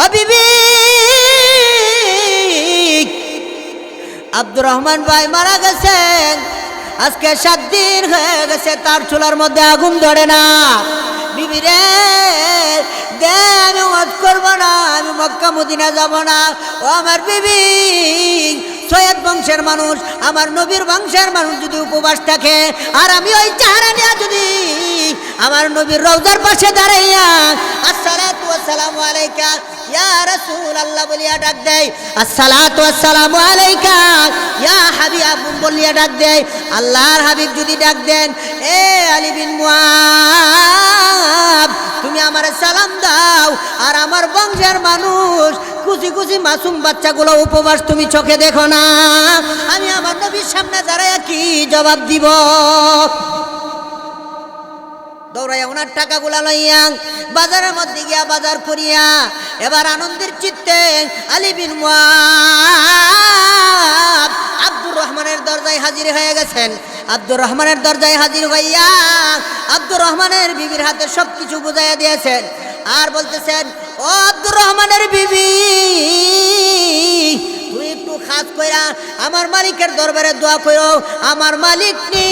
ও বিবি, আব্দুর রহমান ভাই মারা গেছেন, আজকে 7 দিন হয়ে গেছে, তার চুলার মধ্যে আগুন ধরে না। বিবি রে দে, আমি ওয়াজ করবো না, আমি মক্কা মদিনা যাব না। ও আমার বিবি, সৈয়দ বংশের মানুষ, আমার নবীর বংশের মানুষ যদি উপবাস থাকে, আর আমি ওই চেহারা নিয়ে যদি আমার নবীর রওজার পাশে দাঁড়াইয়া আসসালাতু ওয়াসসালামু আলাইকা ইয়া রাসূলুল্লাহ বলিয়া ডাক দেয়, আসসালাতু ওয়াসসালামু আলাইকা ইয়া হাবিব বলিয়া ডাক দেয়, আল্লাহর হাবিব যদি ডাক দেন, এ আলী বিন মুআব তুমি আমারে সালাম দাও, আর আমার বংশের মানুষ কুচি কুচি মাসুম বাচ্চাগুলো উপবাস তুমি চোখে দেখো না, আমি আমার নবীর সামনে দাঁড়াইয়া কি জবাব দিব? দৌড়াইয়া ওনার টাকাগুলা লইয়া বাজারের মধ্যে গিয়া বাজার করিয়া এবার আনন্দের চিত্তে আলী বিন মুআব আব্দুর রহমানের দরজায় হাজির হয়ে গেছেন। আব্দুর রহমানের দরজায় হাজির হইয়া আব্দুর রহমানের বিবির হাতে সবকিছু বুঝাইয়া দিয়েছেন, আর বলতেছেন, ও আব্দুর রহমানের বিবি, তুই একটু খাস কইরা আমার মালিকের দরবারে দোয়া করো, আমার মালিক নি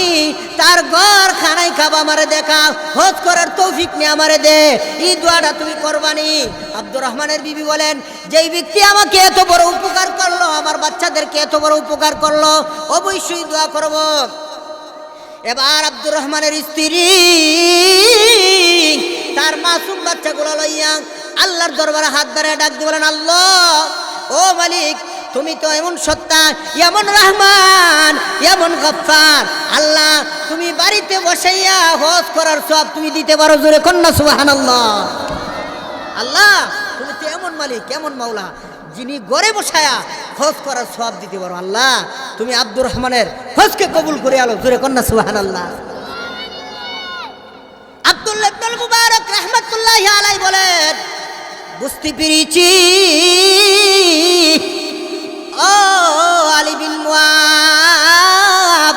তার ঘর খানাই খাবা আমারে দেখা, হজ করার তৌফিক নি আমারে দে, এই দোয়াটা তুমি করবানি। আব্দুর রহমানের বিবি বলেন, যেই ব্যক্তি আমাকে এত বড় উপকার করলো, আমার বাচ্চাদেরকে এত বড় উপকার করলো, অবশ্যই দোয়া করব। এবার আব্দুর রহমানের স্ত্রী তার মাসুম বাচ্চাগুলো লইয়া আল্লাহর দরবারে হাত ধরে ডাক দিয়ে বলেন, আল্লাহ ও মালিক, তুমি তো এমন সত্তা, এমন রহমান, এমন গফফার, আল্লাহ তুমি বাড়িতে বসাইয়া হজ করার সওয়াব তুমি দিতে পারো, জোরে কন্যা সুবহানাল্লাহ। আল্লাহ তুমি তো এমন মালিক, এমন মাওলা, যিনি ঘরে বসায়া হজ করার সওয়াব দিতে পারো, আল্লাহ তুমি আব্দুর রহমানের হজকে কবুল করে আলো, জোরে কন্যা সুবহানাল্লাহ। আব্দুল্লাহ ইবনুল মুবারক রাহমাতুল্লাহি আলাইহি বলেন, বুঝতে পেরেছি ও আলী বিন মুআব,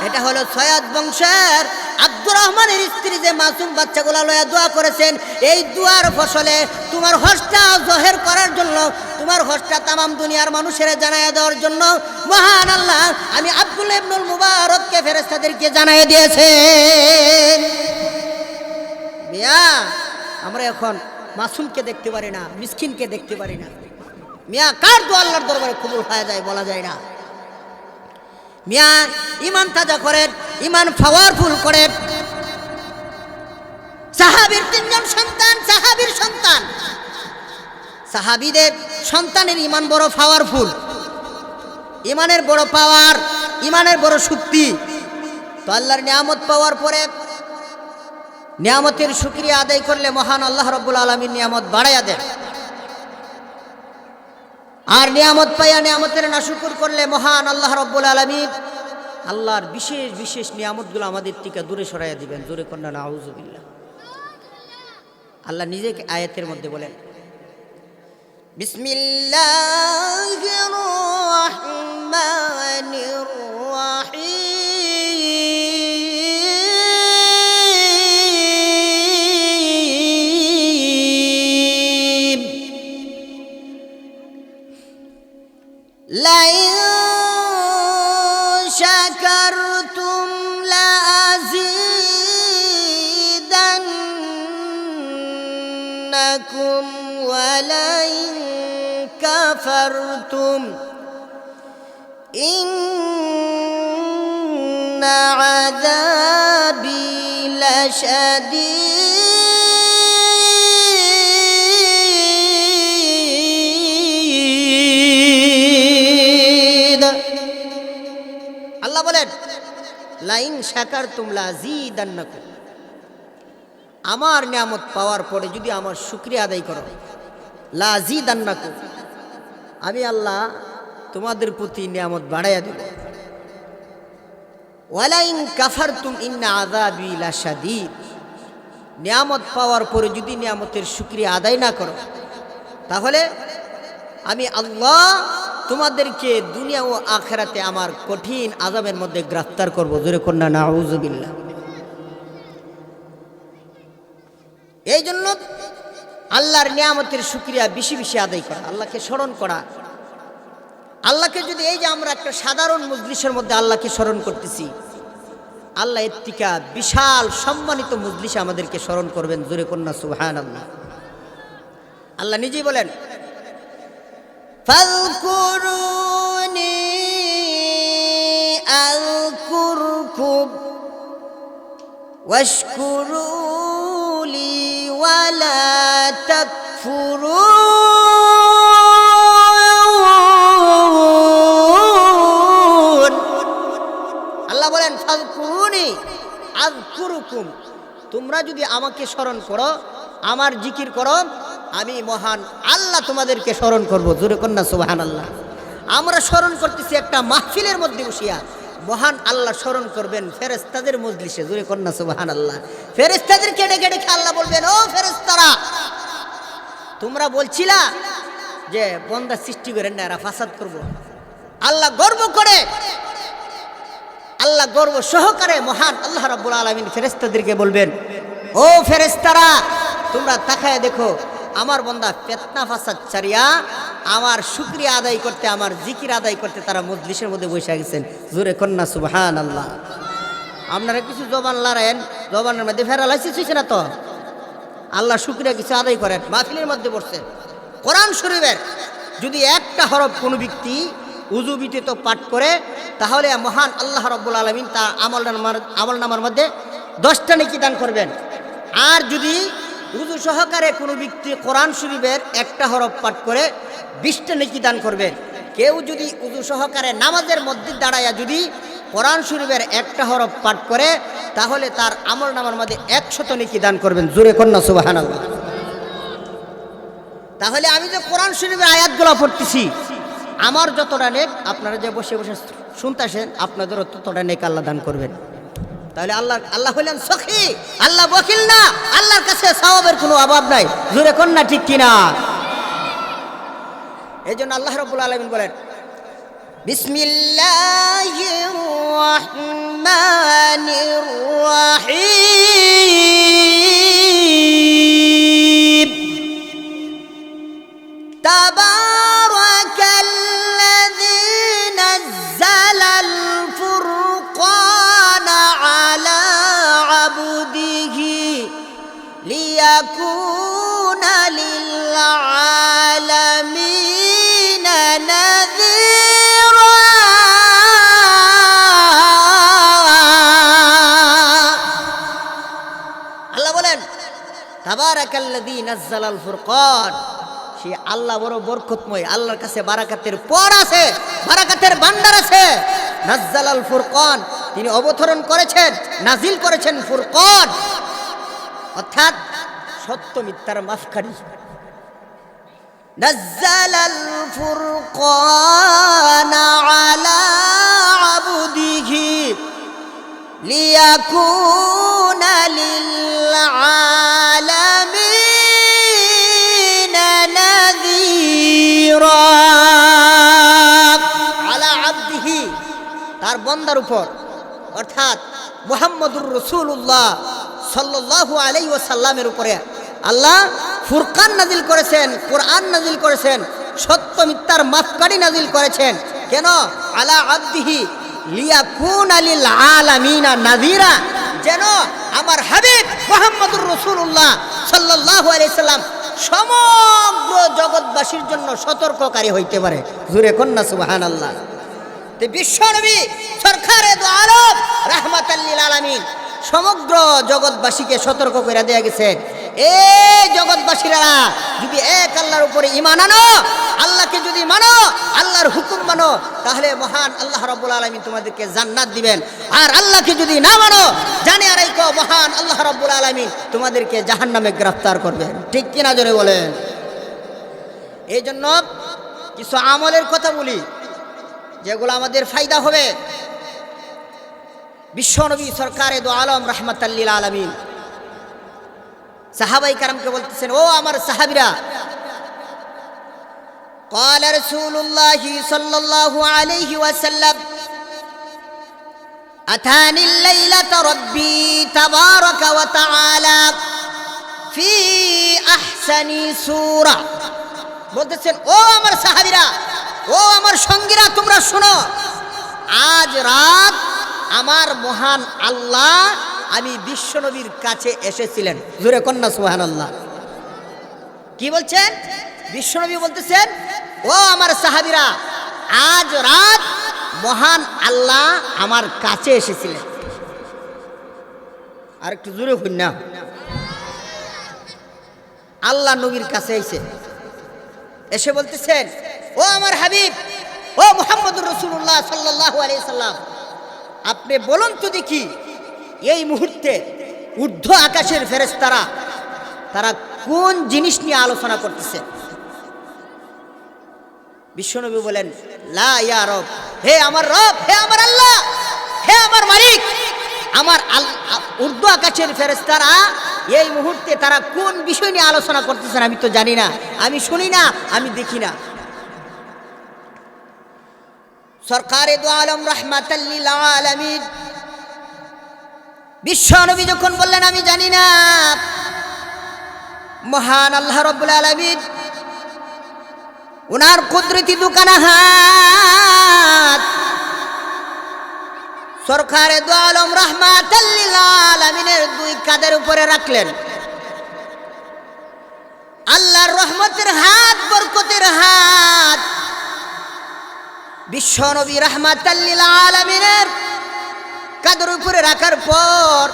এটা হলো সৈয়দ বংশের আব্দুর রহমানের স্ত্রী যে মাসুম বাচ্চাগুলা লয়া দোয়া করেছেন, এই দোয়ার ফসলে তোমার হজটা জহের করার জন্য, তোমার হজটা তামাম দুনিয়ার মানুষের জানাইয়া দেওয়ার জন্য মহান আল্লাহ আমি আব্দুল্লাহ ইবনুল মুবারককে ফেরেশতাদেরকে জানাইয়া দিয়েছেন। মিয়া, আমরা এখন মাসুমকে দেখতে পারি না, মিসকিনকে দেখতে পারি না। মিয়া, কার দোয়া আল্লাহর দরবারে কবুল হয়ে যায় বলা যায় না। মিয়া, ইমান তাজা করেন, ইমান পাওয়ারফুল করেন। সাহাবীর 3 জন সন্তান, সাহাবীর সন্তান, সাহাবীদের সন্তানের ইমান বড় পাওয়ারফুল, ইমানের বড় পাওয়ার, ইমানের বড় শক্তি। তো আল্লাহর নিয়ামত পাওয়ার পরে নিয়ামতের শুকরিয়া আদায় করলে মহান আল্লাহ রাব্বুল আলামিন নিয়ামত বাড়াইয়া দেন, আর নিয়ামত পাইয়া নিয়ামতের নাশুকর করলে মহান আল্লাহ রাব্বুল আলামিন আল্লাহর বিশেষ বিশেষ নিয়ামতগুলো আমাদের থেকে দূরে সরাইয়া দিবেন, জোরে কন্যা নাউযুবিল্লাহ। আল্লাহ নিজে আয়াতের মধ্যে বলেন, বিসমিল্লাহির রহমানির রহিম, لئن شكرتم لأزيدنكم ولئن كفرتم إن عذابي لشديد। বলেন, লাইন শাকারতুম লাযীদান্নাকুম, আমার নিয়ামত পাওয়ার পরে যদি আমার শুকরিয়া আদায় করো, লাযীদান্নাকুম, আমি আল্লাহ তোমাদের প্রতি নিয়ামত বাড়াইয়া দেব। ওয়ালাইন কাফারতুম ইন্না আযাবি লাশাদীদ, নিয়ামত পাওয়ার পরে যদি নিয়ামতের শুকরিয়া আদায় না করো, তাহলে আমি আল্লাহ তোমাদেরকে দুনিয়া ও আখিরাতে আমার কঠিন আযাবের মধ্যে গ্রেফতার করব, জোরে কন্যা নাউযুবিল্লাহ। এই জন্য আল্লাহর নিয়ামতের শুকরিয়া বেশি বেশি আদায় করা, আল্লাহকে স্মরণ করা। আল্লাহকে যদি এই যে আমরা একটা সাধারণ মজলিসের মধ্যে আল্লাহকে স্মরণ করতেছি, আল্লাহ এর থেকে বিশাল সম্মানিত মজলিসে আমাদেরকে স্মরণ করবেন। জোরে কন্যা সুবহানাল্লাহ। আল্লাহ নিজেই বলেন, ফাযকুরুনি আযকুরকুম ওয়াশকুরু লি ওয়ালা তাকফুরুন। আল্লাহ বলেন, ফাযকুরুনি আযকুরকুম, তোমরা যদি আমাকে স্মরণ করো, আমার জিকির করো, আমি মহান আল্লাহ তোমাদেরকে স্মরণ করব। জোরে কন্যা সুবহানাল্লাহ। আমরা স্মরণ করতেছি একটা মাহফিলের মধ্যে বসিয়া, মহান আল্লাহ স্মরণ করবেন ফেরেশতাদের মজলিসে। জোরে কন্যা সুবহানাল্লাহ। ফেরেশতাদের ডেকে ডেকে আল্লাহ বলবেন, ও ফেরেশতারা, তোমরা বলছিলা যে বন্দা সৃষ্টি করেন না, এরা ফাসাদ করব। আল্লাহ গর্ব করে, আল্লাহ গর্ব সহকারে মহান আল্লাহ রাব্বুল আলামিন ফেরেশতাদেরকে বলবেন, ও ফেরেশতারা, তোমরা তাকায় দেখো, আমার বান্দা ফিতনা ফাসাদ ছাড়িয়া আমার শুকরিয়া আদায় করতে, আমার জিকির আদায় করতে তারা মজলিসের মধ্যে বসে গেছেন। জোরে কন্যা সুবহানাল্লাহ। আপনারা কিছু জবান লড়েন, জবানের মধ্যে ফেরা লাইসিস না তো, আল্লাহ শুকরিয়া কিছু আদায় করেন। মাহফিলের মধ্যে বসছেন, কোরআন শরীফের যদি একটা হরফ কোনো ব্যক্তি উযু ব্যতীত পাঠ করে, তাহলে মহান আল্লাহ রাব্বুল আলামিন তার আমলনামার মধ্যে 10টা নেকি দান করবেন। আর যদি উযু সহকারে কোনো ব্যক্তি কোরআন শরীফের একটা হরফ পাঠ করে, 20টা নেকি দান করবেন। কেউ যদি উযু সহকারে নামাজের মধ্যে দাঁড়ায়া যদি কোরআন শরীফের একটা হরফ পাঠ করে, তাহলে তার আমলনামার মধ্যে 100 নেকি দান করবেন। জোরে কন্যা সুবহানাল্লাহ। তাহলে আমি যে কোরআন শরীফের আয়াতগুলো পড়তেছি, আমার যতটা নেক, আপনারা যে বসে বসে শুনতেছেন, আপনাদেরও ততটা নেক আল্লাহ দান করবেন। তাহলে আল্লাহ হলেন সখী, আল্লাহ বকিল না, আল্লাহর কাছে সওয়াবের কোনো অভাব নাই। জোরে কন্যা ঠিক কিনা? এই জন্য আল্লাহ রাব্বুল আলামিন বলেন, বিসমিল্লাহির রাহমানির রাহিম, তাবারাকাল্লাযী নাযালাল ফুরকানা আলা আবদিহি লিয়াকুনা লিল আলামিনা নাযীরা। আল্লাহ বলেন, তাবারাকাল্লাযী নাযালাল ফুরকান, সে আল্লাহ বড় বরকতময়, আল্লাহর কাছে বারাকাতের পর আছে, বারাকাতের ভান্ডার আছে। নাযালাল ফুরকান, তিনি অবতরণ করেছেন, নাজিল করেছেন ফুরকান, অর্থাৎ সত্য মিথ্যার মাফকারী। নাযালাল ফুরকান আলা আবদিহি লিয়াকুনা লিল আলামিনা নাযীরা। আলা আবদিহি, তার বান্দার উপর, অর্থাৎ মুহাম্মদুর রাসূলুল্লাহ সাল্লাল্লাহু আলাইহি ওয়াসাল্লামের উপরে আল্লাহ ফুরকান নাজিল করেছেন, কোরআন নাজিল করেছেন, সত্য মিথ্যার মাফকারী নাজিল করেছেন। কেন? আলা আবদিহি লিয়াকুনা লিল আলামিনা নাযীরা, যেন আমার হাবিব মুহাম্মদুর রাসূলুল্লাহ সাল্লাল্লাহু আলাইহি সাল্লাম সমগ্র জগৎবাসীর জন্য সতর্ককারী হইতে পারে। জোরে কন্যা সুবহানাল্লাহ। তে বিশ্বনবী সরকারে দু আলম রাহমাতাল লিল আলামিন সমগ্র জগৎবাসীকে সতর্ক করে দেয়া গেছে, এই জগৎবাসীরা যদি এক আল্লাহর উপরে ঈমান আনো, আল্লাহকে যদি মানো, আল্লাহর হুকুম মানো, তাহলে মহান আল্লাহ রাব্বুল আলামিন তোমাদেরকে জান্নাত দিবেন। আর আল্লাহকে যদি না মানো, জানে আর রাখো, মহান আল্লাহ রাব্বুল আলামিন তোমাদেরকে জাহান্নামে গ্রেফতার করবেন। ঠিক কিনা জোরে বলেন? এই জন্য কিছু আমলের কথা বলি যেগুলো আমাদের ফায়দা হবে। বিশ্বনবী সরকারে দু আলম রাহমাতাল লিল আলামিন সাহাবাই কারামকে বলতেছেন, ও আমার সাহাবীরা, قال رسول الله صلى الله عليه وسلم أتاني الليلة ربي تبارك وتعالى في أحسن আহসানি সূরা। বলতেছেন, ও আমার সাহাবীরা, ও আমার সঙ্গীরা, তোমরা শোনো, আজ রাত আমার মহান আল্লাহ আমি বিশ্বনবীর কাছে এসেছিলেন। জোরে কন্যা সুবহানাল্লাহ। কি বলছেন? বিশ্বনবী বলতেছেন, ও আমার সাহাবীরা, আজ রাত মহান আল্লাহ আমার কাছে এসেছিলেন। আর একটু জোরে হইন না। আল্লাহ নবীর কাছে এসে বলতেছেন, ও আমার হাবিব, ও মুহাম্মদুর রাসূলুল্লাহ সাল্লাল্লাহু আলাইহি সাল্লাম, আপনি বলুন তো দেখি, এই মুহূর্তে ঊর্ধ্ব আকাশের ফেরেশতারা তারা কোন জিনিস নিয়ে আলোচনা করতেছে? বিশ্বনবী বলেন, লা ইয়া রব, হে আমার রব, হে আমার আল্লাহ, হে আমার মালিক, আমার ঊর্ধ্ব আকাশের ফেরেশতারা এই মুহূর্তে তারা কোন বিষয় নিয়ে আলোচনা করতেছেন আমি তো জানি না, আমি শুনি না, আমি দেখি না। সরকারে দু আলম রাহমাতাল লিল আলামিন বিশ্বনবী যখন বললেন আমি জানি না, মহান আল্লাহ রাব্বুল আলামিন উনার কুদরতি দুখানা হাত সরকারে দু আলম রাহমাতাল লিল আলামিনের দুই কাঁধের উপরে রাখলেন। আল্লাহর রহমতের হাত, বরকতের হাত বিশ্বনবী রাহমাতাল লিল আলামিনের কাঁধের উপরে রাখার পর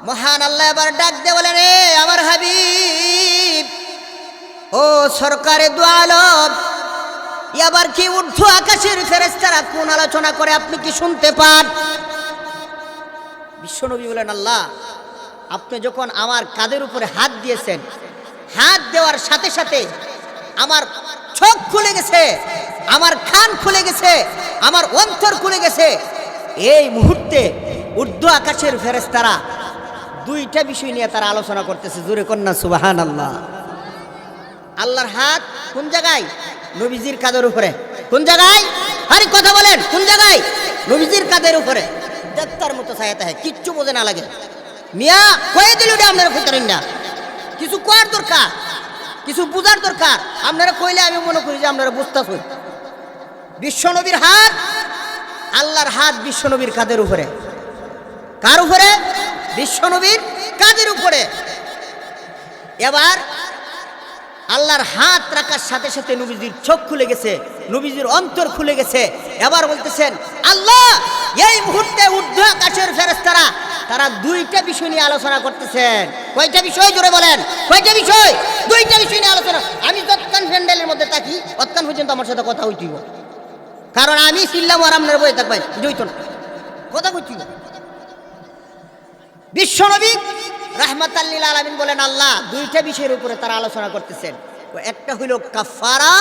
মহান আল্লাহ এবার ডাক দিয়ে বলেন, এ আমার হাবিব, ও সরকারে দু আলম, এবার কি ঊর্ধ্ব আকাশের ফেরেশতারা কোন আলোচনা করে আপনি কি শুনতে পান? বিশ্বনবী বলেন, আল্লাহ, আপনি যখন আমার কাঁধের উপরে হাত দিয়েছেন, হাত দেওয়ার সাথে সাথে আমার চোখ খুলে গেছে, আমার কান খুলে গেছে, আমার অন্তর খুলে গেছে। এই মুহূর্তে ঊর্ধ্ব আকাশের ফেরেশতারা দুইটা বিষয় নিয়ে তারা আলোচনা করতেছে। জোরে কন্যা সুবহানাল্লাহ। আল্লাহর হাত কোন জায়গায়? নবীজির কাঁধের উপরে। কোন জায়গায়? আরে কথা বলেন, কোন জায়গায়? নবীজির কাঁধের উপরে। দেবতার মতো ছায়াতে হয়, কিচ্ছু বোঝে না লাগে। মিয়া কয়ে দিল আপনারা ফুটারেন না, কিছু কোয়ার দরকার, কিছু বুঝার দরকার। আপনারা কইলে আমি মনে করি যে আপনারা বুঝতেছেন। বিশ্বনবীর হাত, আল্লাহর হাত বিশ্বনবীর কাঁধের উপরে। কার উপরে? বিশ্বনবীর কাঁধের উপরে। এবার আল্লাহর হাত রাখার সাথে সাথে নবীজির চোখ খুলে গেছে, নবীজির অন্তর খুলে গেছে। এবার বলতেছেন, আল্লাহ, এই মুহূর্তে ঊর্ধ্ব আকাশের ফেরেশতারা তারা দুইটা বিষয় নিয়ে আলোচনা করতেছেন। কয়টা বিষয়? জোরে বলেন, কয়টা বিষয়? দুইটা বিষয় নিয়ে আলোচনা। আমি যতক্ষণ প্যান্ডেলের মধ্যে থাকি ততক্ষণ পর্যন্ত আমার সাথে কথা হইতিব, কারণ আমি চিল্লাম আর আপনার বই থাকবেন, জইত না, কথা কইতিব। বিশ্বনবী রাহমাতাল লিল আলামিন বলেন, আল্লাহ, দুইটা বিষয়ের উপরে তারা আলোচনা করতেছেন। একটা হইল কাফারা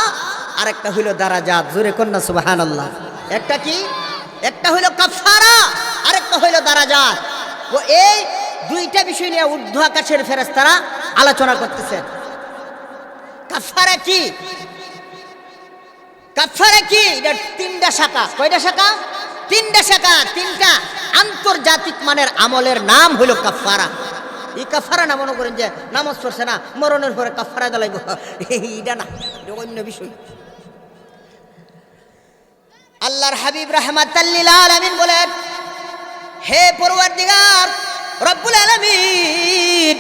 আর একটা হইল দারাজাত। জোরে কন্যা সুবহানাল্লাহ। একটা কি? একটা হইল কাফারা আর একটা হইল দারাজাত। ও এই দুইটা বিষয় নিয়ে ঊর্ধ্ব আকাশের ফেরেশতারা আলোচনা করতেছেন। কাফারা কি? কাফারা কি? এটা তিনটা শাখা। কয়টা শাখা? তিনটা শাখা। তিনটা আন্তর্জাতিক মানের আমলের নাম হইল কাফারা। এই কাফারা না মনে করেন যে নামাজ পড়ছে না, মরণের পরে কাফারা দিলাইব, এইটা না, অন্য বিষয়। আল্লাহর হাবিব রাহমাতাল লিল আলামিন বলেন, হে পরওয়ারদিগার রব্বুল আলামিন,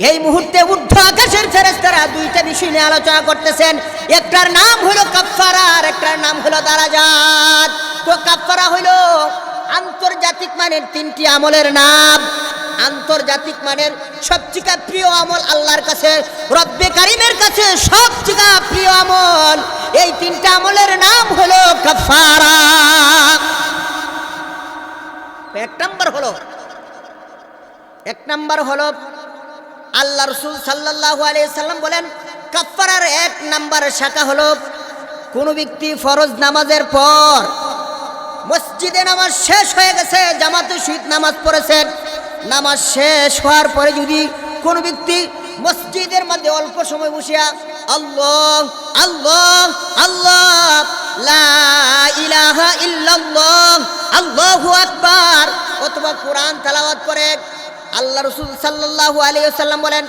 এই মুহূর্তে ঊর্ধ্ব আকাশের ফেরেশতারা দুইটা বিষয় নিয়ে আলোচনা করতেছেন। একটার নাম হলো কাফারা আর একটার নাম হলো দারাজাত। তো কাফারা হইল আন্তর্জাতিক মানের তিনটি আমলের নাম। আন্তর্জাতিক মানের সবচেয়ে প্রিয় আমল আল্লাহর কাছে, রব্বে কারিমের কাছে সবচেয়ে প্রিয় আমল, এই তিনটা আমলের নাম হলো কাফারা। এক নাম্বার হলো আল্লাহ রাসূল সাল্লাল্লাহু আলাইহি সাল্লাম বলেন, কাফারার এক নাম্বার শাখা হলো কোন ব্যক্তি ফরজ নামাজের পর মসজিদে নামাজ শেষ হয়ে গেছে, জামাতে সহিত নামাজ পড়েছেন, নামাজ শেষ হওয়ার পরে যদি কোন ব্যক্তি মসজিদের মধ্যে অল্প সময় বসিয়া আল্লাহ আল্লাহ আল্লাহ লা ইলাহা ইল্লাল্লাহ আল্লাহু আকবার অথবা কোরআন তেলাওয়াত করে, আল্লাহ রাসূল সাল্লাল্লাহু আলাইহি ওয়াসাল্লাম বলেন,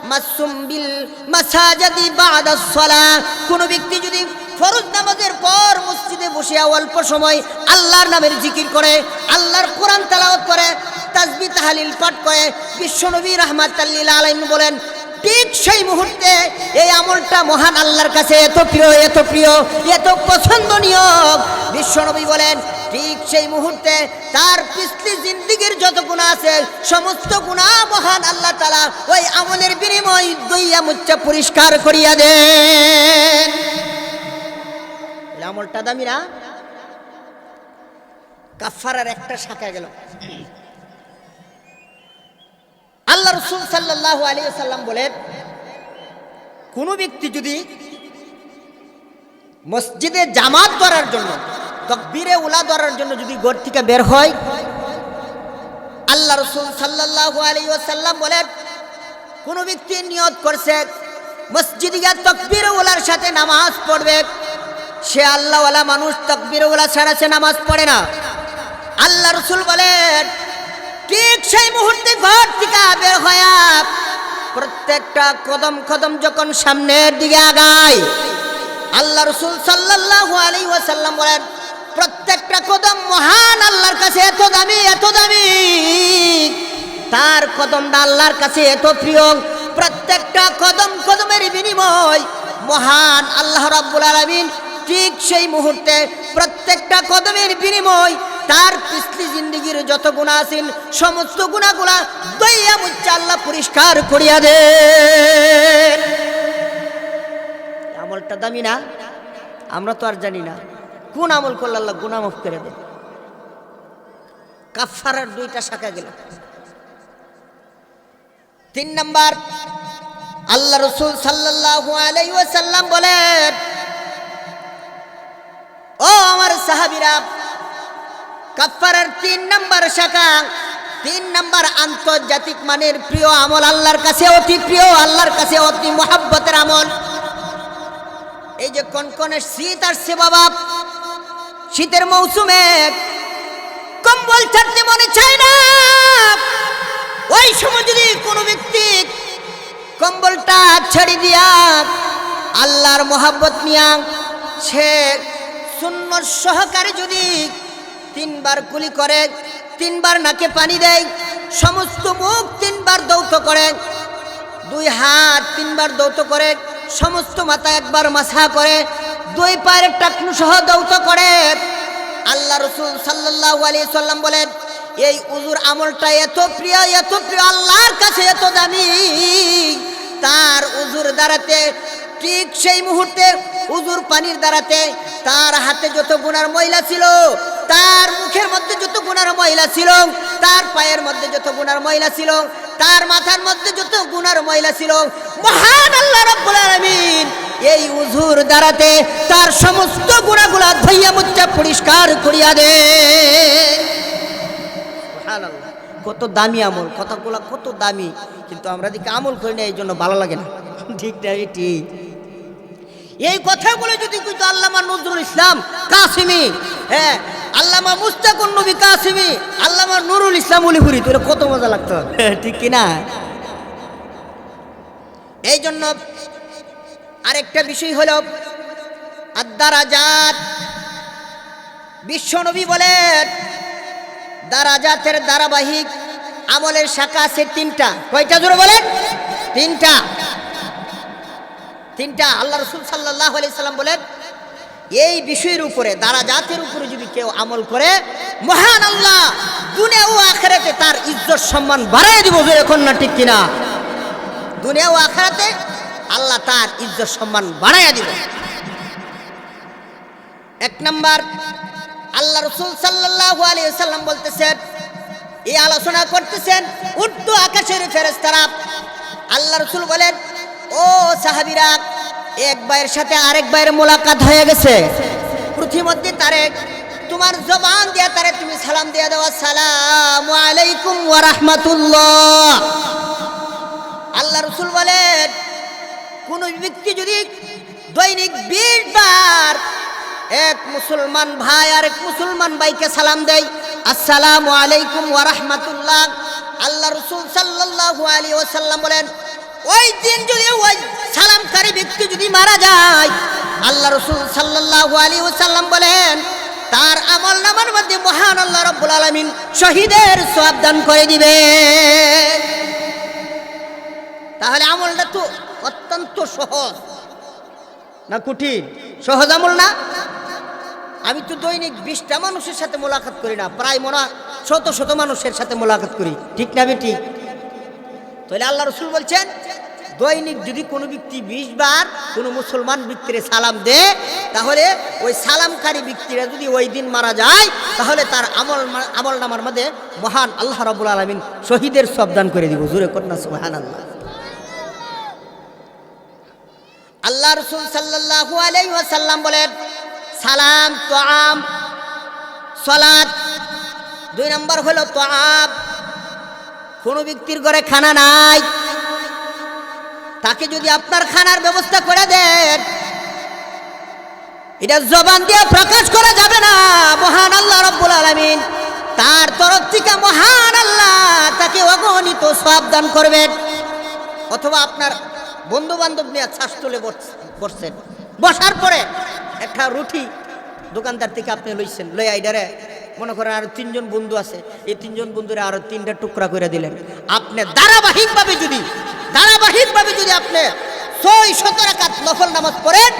মাসুম বিল মাসাজিদি বাদাস সালাহ, কোন ব্যক্তি যদি ফরজ নামাজের পর মসজিদে বসে অল্প সময় আল্লাহর নামের জিকির করে, আল্লাহর কোরআন তেলাওয়াত করে, তাসবিহ তাহলিল পাঠ করে, বিশ্বনবী রাহমাতুল লিল আলামিন বলেন ঠিক সেই মুহূর্তে এই আমলটা মহান আল্লাহর কাছে এত প্রিয়, এত প্রিয়, এত পছন্দনীয়, বিশ্বনবী বলেন ঠিক সেই মুহূর্তে তার পিছলি জিন্দেগীর যত গুনাহ আছে সমস্ত গুনাহ মহান আল্লাহ তাআলা ওই আমলের বিনিময় দইয়া মুচ্ছা পরিষ্কার করিয়া দেন। আমলটা দামি না? কাফারার একটা শাখা গেল। আল্লাহ রাসূল সাল্লাল্লাহু আলাইহি ওয়াসাল্লাম বলেন কোন ব্যক্তি যদি মসজিদে জামাত করার জন্য, তাকবীরে উলা ধরার জন্য যদি ঘর থেকে বের হয়, আল্লাহ রাসূল সাল্লাল্লাহু আলাইহি ওয়াসাল্লাম বলেন কোন ব্যক্তি নিয়ত করছে মসজিদে গিয়ে তাকবীরে উলার সাথে নামাজ পড়বে, সে আল্লাহওয়ালা মানুষ, তাকবীরে উলা ছাড়া সে নামাজ পড়ে না। আল্লাহ রাসূল বলেন ঠিক সেই মুহূর্তে ঘর থেকে বের হয়ে প্রত্যেকটা কদম কদম যখন সামনের দিকে আগায়, আল্লাহ রাসূল সাল্লাল্লাহু আলাইহি ওয়াসাল্লাম বলেন প্রত্যেকটা কদম মহান আল্লাহর কাছে এত দামি, এত দামি, তার কদমটা আল্লাহর কাছে এত প্রিয়, প্রত্যেকটা কদম কদমের বিনিময় মহান আল্লাহ রাব্বুল আলামিন ঠিক সেই মুহূর্তে প্রত্যেকটা কদমের বিনিময় তার পিছলি জিন্দেগীর যত গুনাহ আছেন সমস্ত গুনাহগুলা দইয়া মুচ্ছা আল্লাহ পরিষ্কার করিয়া দেন। আমলটা দামি না? আমরা তো আর জানি না কোন আমল করলে আল্লাহ গুনাহ মাফ করে দেন। কাফারার দুইটা শাখা গেল। 3 নাম্বার, আল্লাহ রাসূল সাল্লাল্লাহু আলাইহি ওয়াসাল্লাম বলেন ও আমার সাহাবীরা, কাফারার 3 নাম্বার শাখা, 3 নাম্বার আন্তর্জাতিক মানের প্রিয় আমল, আল্লাহর কাছে অতি প্রিয়, আল্লাহর কাছে অতি মহব্বতের আমল। এই যে কনকনে শীত আসছে বাবা, শীতের মৌসুমে কম্বল ছাড়তে মনে চায় না, ওই সময় যদি কোনো ব্যক্তি কম্বলটা ছেড়ে দিয়া আল্লাহর মহব্বত নিয়া সে সুন্নত সহকারে যদি 3 বার কুলি করে, 3 বার নাকে পানি দেয়, সমস্ত মুখ 3 বার দৌত করে, 2 হাত 3 বার দৌত করে, সমস্ত মাথা 1 বার মাসা করে, 2 পায়ের টাকনু সহ দৌত করে, আল্লাহ রাসূল সাল্লাল্লাহু আলাইহি ওয়াসাল্লাম বলেন এই উযুর আমলটা এত প্রিয়, এত প্রিয়, আল্লাহর কাছে এত দামি, তার উযুর দ্বারাতে ঠিক সেই মুহূর্তে উযুর পানির দ্বারাতে তার হাতে যত গুনার ময়লা ছিল, তার মুখের মধ্যে যত গুনার ময়লা ছিল, তার পায়ের মধ্যে যত গুনার ময়লা ছিল, তার মাথার মধ্যে যত গুনার ময়লা ছিল, মহান আল্লাহ রাব্বুল আলামিন এই উযুর দ্বারাতে তার সমস্ত গুনাহগুলা ধুইয়া মুচ্ছা পরিষ্কার করিয়া দেন। সুবহানাল্লাহ, কত দামি আমল, কথাগুলা কত দামি, কিন্তু আমরা দিকে আমল করি না, এই জন্য ভালো লাগে না। ঠিক না? ঠিক। এই কথাগুলো যদি কইতো আল্লামা নজরুল ইসলাম কাসিমি, হ্যাঁ আল্লামা মুস্তাকুন নবী কাসিমি, আল্লামা নুরুল ইসলাম উলিপুরি, তোর কত মজা লাগতো, ঠিক কি না? এই জন্য আরেকটা বিষয় হলো আদ-দারাজাত। বিশ্বনবী বলেন দারাজাতের ধারাবাহিক আমলের শাখা আছে 3টা। কয়টা জোরে বলেন? 3টা। আল্লাহ রাসূল সাল্লাল্লাহু আলাইহি সাল্লাম বলেন এই বিষয়ের উপরে, দারাজাতের উপরে যদি কেউ আমল করে, মহান আল্লাহ দুনিয়া ও আখিরাতে তার ইজ্জত সম্মান বাড়ায় দিব। এখন না ঠিক কিনা? দুনিয়া ও আখিরাতে আল্লাহ তার ইজ্জত সম্মান বাড়ায় দিব। 1 নাম্বার, আল্লাহ রাসূল সাল্লাল্লাহু আলাইহি ওয়াসাল্লাম বলতেছেন, এই আলোচনা করতেছেন উর্দু আকাশের ফেরেশতারা। আল্লাহ রাসূল বলেন ও সাহাবীরা, এক ভাইয়ের সাথে আরেক ভাইয়ের মোলাকাত হয়ে গেছে, প্রতিমধ্যে তারে তোমার জবান দিয়া তারে তুমি সালাম দিয়া দাও, আসসালামু আলাইকুম ওয়া রাহমাতুল্লাহ। আল্লাহ রাসূল বলেন কোন ব্যক্তি যদি দৈনিক 20 বার এক মুসলমান ভাই আর এক মুসলমান ভাইকে সালাম দেয়, আসসালামু আলাইকুম ওয়া রাহমাতুল্লাহ, আল্লাহ রাসূল সাল্লাল্লাহু আলাইহি ওয়াসাল্লাম বলেন ওই দিন যদি ওই সালামকারী ব্যক্তি যদি মারা যায়, আল্লাহ রাসূল সাল্লাল্লাহু আলাইহি ওয়াসাল্লাম বলেন তার আমলনামার মধ্যে মহান আল্লাহ রাব্বুল আলামিন শহীদের সওয়াব দান করে দিবে। তাহলে আমলটা তো অত্যন্ত সহজ না কঠিন? সহজ আমল না? আমি তো দৈনিক 20টা মানুষের সাথে মোলাকাত করি না, প্রায় মনে শত শত মানুষের সাথে মোলাকাত করি, ঠিক না বেটি? তাহলে আল্লাহ রাসূল বলছেন দৈনিক যদি কোনো ব্যক্তি 20 বার কোনো মুসলমান ব্যক্তির সালাম দেয়, তাহলে ওই সালামকারী ব্যক্তিরা যদি ওই দিন মারা যায়, তাহলে তার আমল নামার মধ্যে মহান আল্লাহ রাব্বুল আলামিন শহীদের সওয়াব দান করে দিব। জোরে কন্যা সুবহানাল্লাহ। আল্লাহ রাসূল সাল্লাল্লাহু আলাইহি ওয়াসাল্লাম বলেন সালাম তোআম সালাত। 2 নম্বর হলো তোআব। কোনো ব্যক্তির ঘরে খানা নাই, তাকে যদি আপনার খানার ব্যবস্থা করে দেন, এটা জবান দিয়ে প্রকাশ করা যাবে না। মহান আল্লাহ রাব্বুল আলামিন তার তরফ থেকে মহান আল্লাহ তাকে অগণিত সওয়াব দান করবেন। অথবা আপনার বন্ধু বান্ধব নিয়ে ছাস্তলে বসছেন, বসার পরে একটা রুটি দোকানদার থেকে আপনি লইছেন, লই আইডারে মনে করেন আরো 3 জন বন্ধু আছে, এই 3 জন বন্ধুরে আরো 3টা টুকরা করে দিলেন। আপনি ধারাবাহিকভাবে যদি আপনি 6-7 রাকাত নফল নামাজ পড়েন,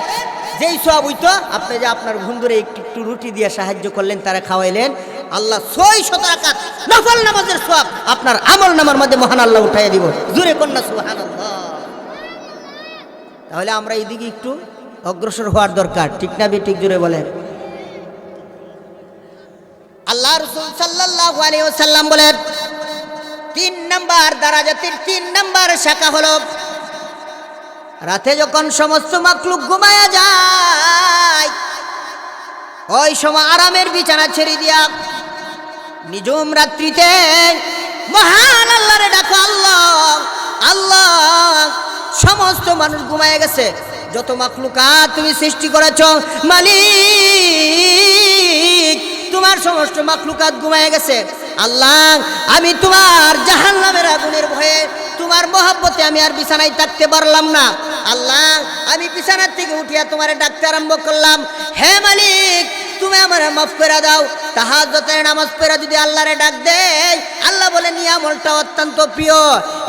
যেই সওয়াব হইতো আপনি যে আপনার বন্ধুরে একটু রুটি দিয়ে সাহায্য করলেন, তারা খাওয়াইলেন, আল্লাহ 6-7 রাকাত নফল নামাজের সওয়াব আপনার আমল নামার মধ্যে মহান আল্লাহ উঠাইয়া দিব। জোরে কন্যা সুবহানাল্লাহ। তাহলে আমরা এইদিকে একটু অগ্রসর হওয়ার দরকার, ঠিক না ঠিক? জোরে বলেন। আল্লাহ রাসূল সাল্লাল্লাহু আলাইহি ওয়াসাল্লাম বলেন 3 নাম্বার দারাজাতের 3 নাম্বার শাখা হলো রাতে যখন সমস্ত মাখলুক ঘুমায়া যায়, ওই সময় আরামের বিছানা ছেড়ে দিয়া নিজুম রাত্রিতে মহান আল্লাহরে ডাকো, আল্লাহ আল্লাহ। সমস্ত মানুষ ঘুমায় গেছে, যত মাখলুকাত তুমি সৃষ্টি করেছো মালিক, তোমার সমস্ত মাখলুকাত ঘুমায় গেছে। আল্লাহ আমি তোমার জাহান্নামের আগুনের ভয়ে, তোমার মহব্বতে আমি আর বিছানায় থাকতে পারলাম না। আল্লাহ আমি বিছানার থেকে উঠিয়া তোমারে ডাকতে আরম্ভ করলাম, হে মালিক তুমি আমারে মাফ করে দাও। তাহাজ্জুদের নামাজ পড়ে যদি আল্লাহরে ডাক দেয়, আল্লাহ বলেন এই আমলটা অত্যন্ত প্রিয়।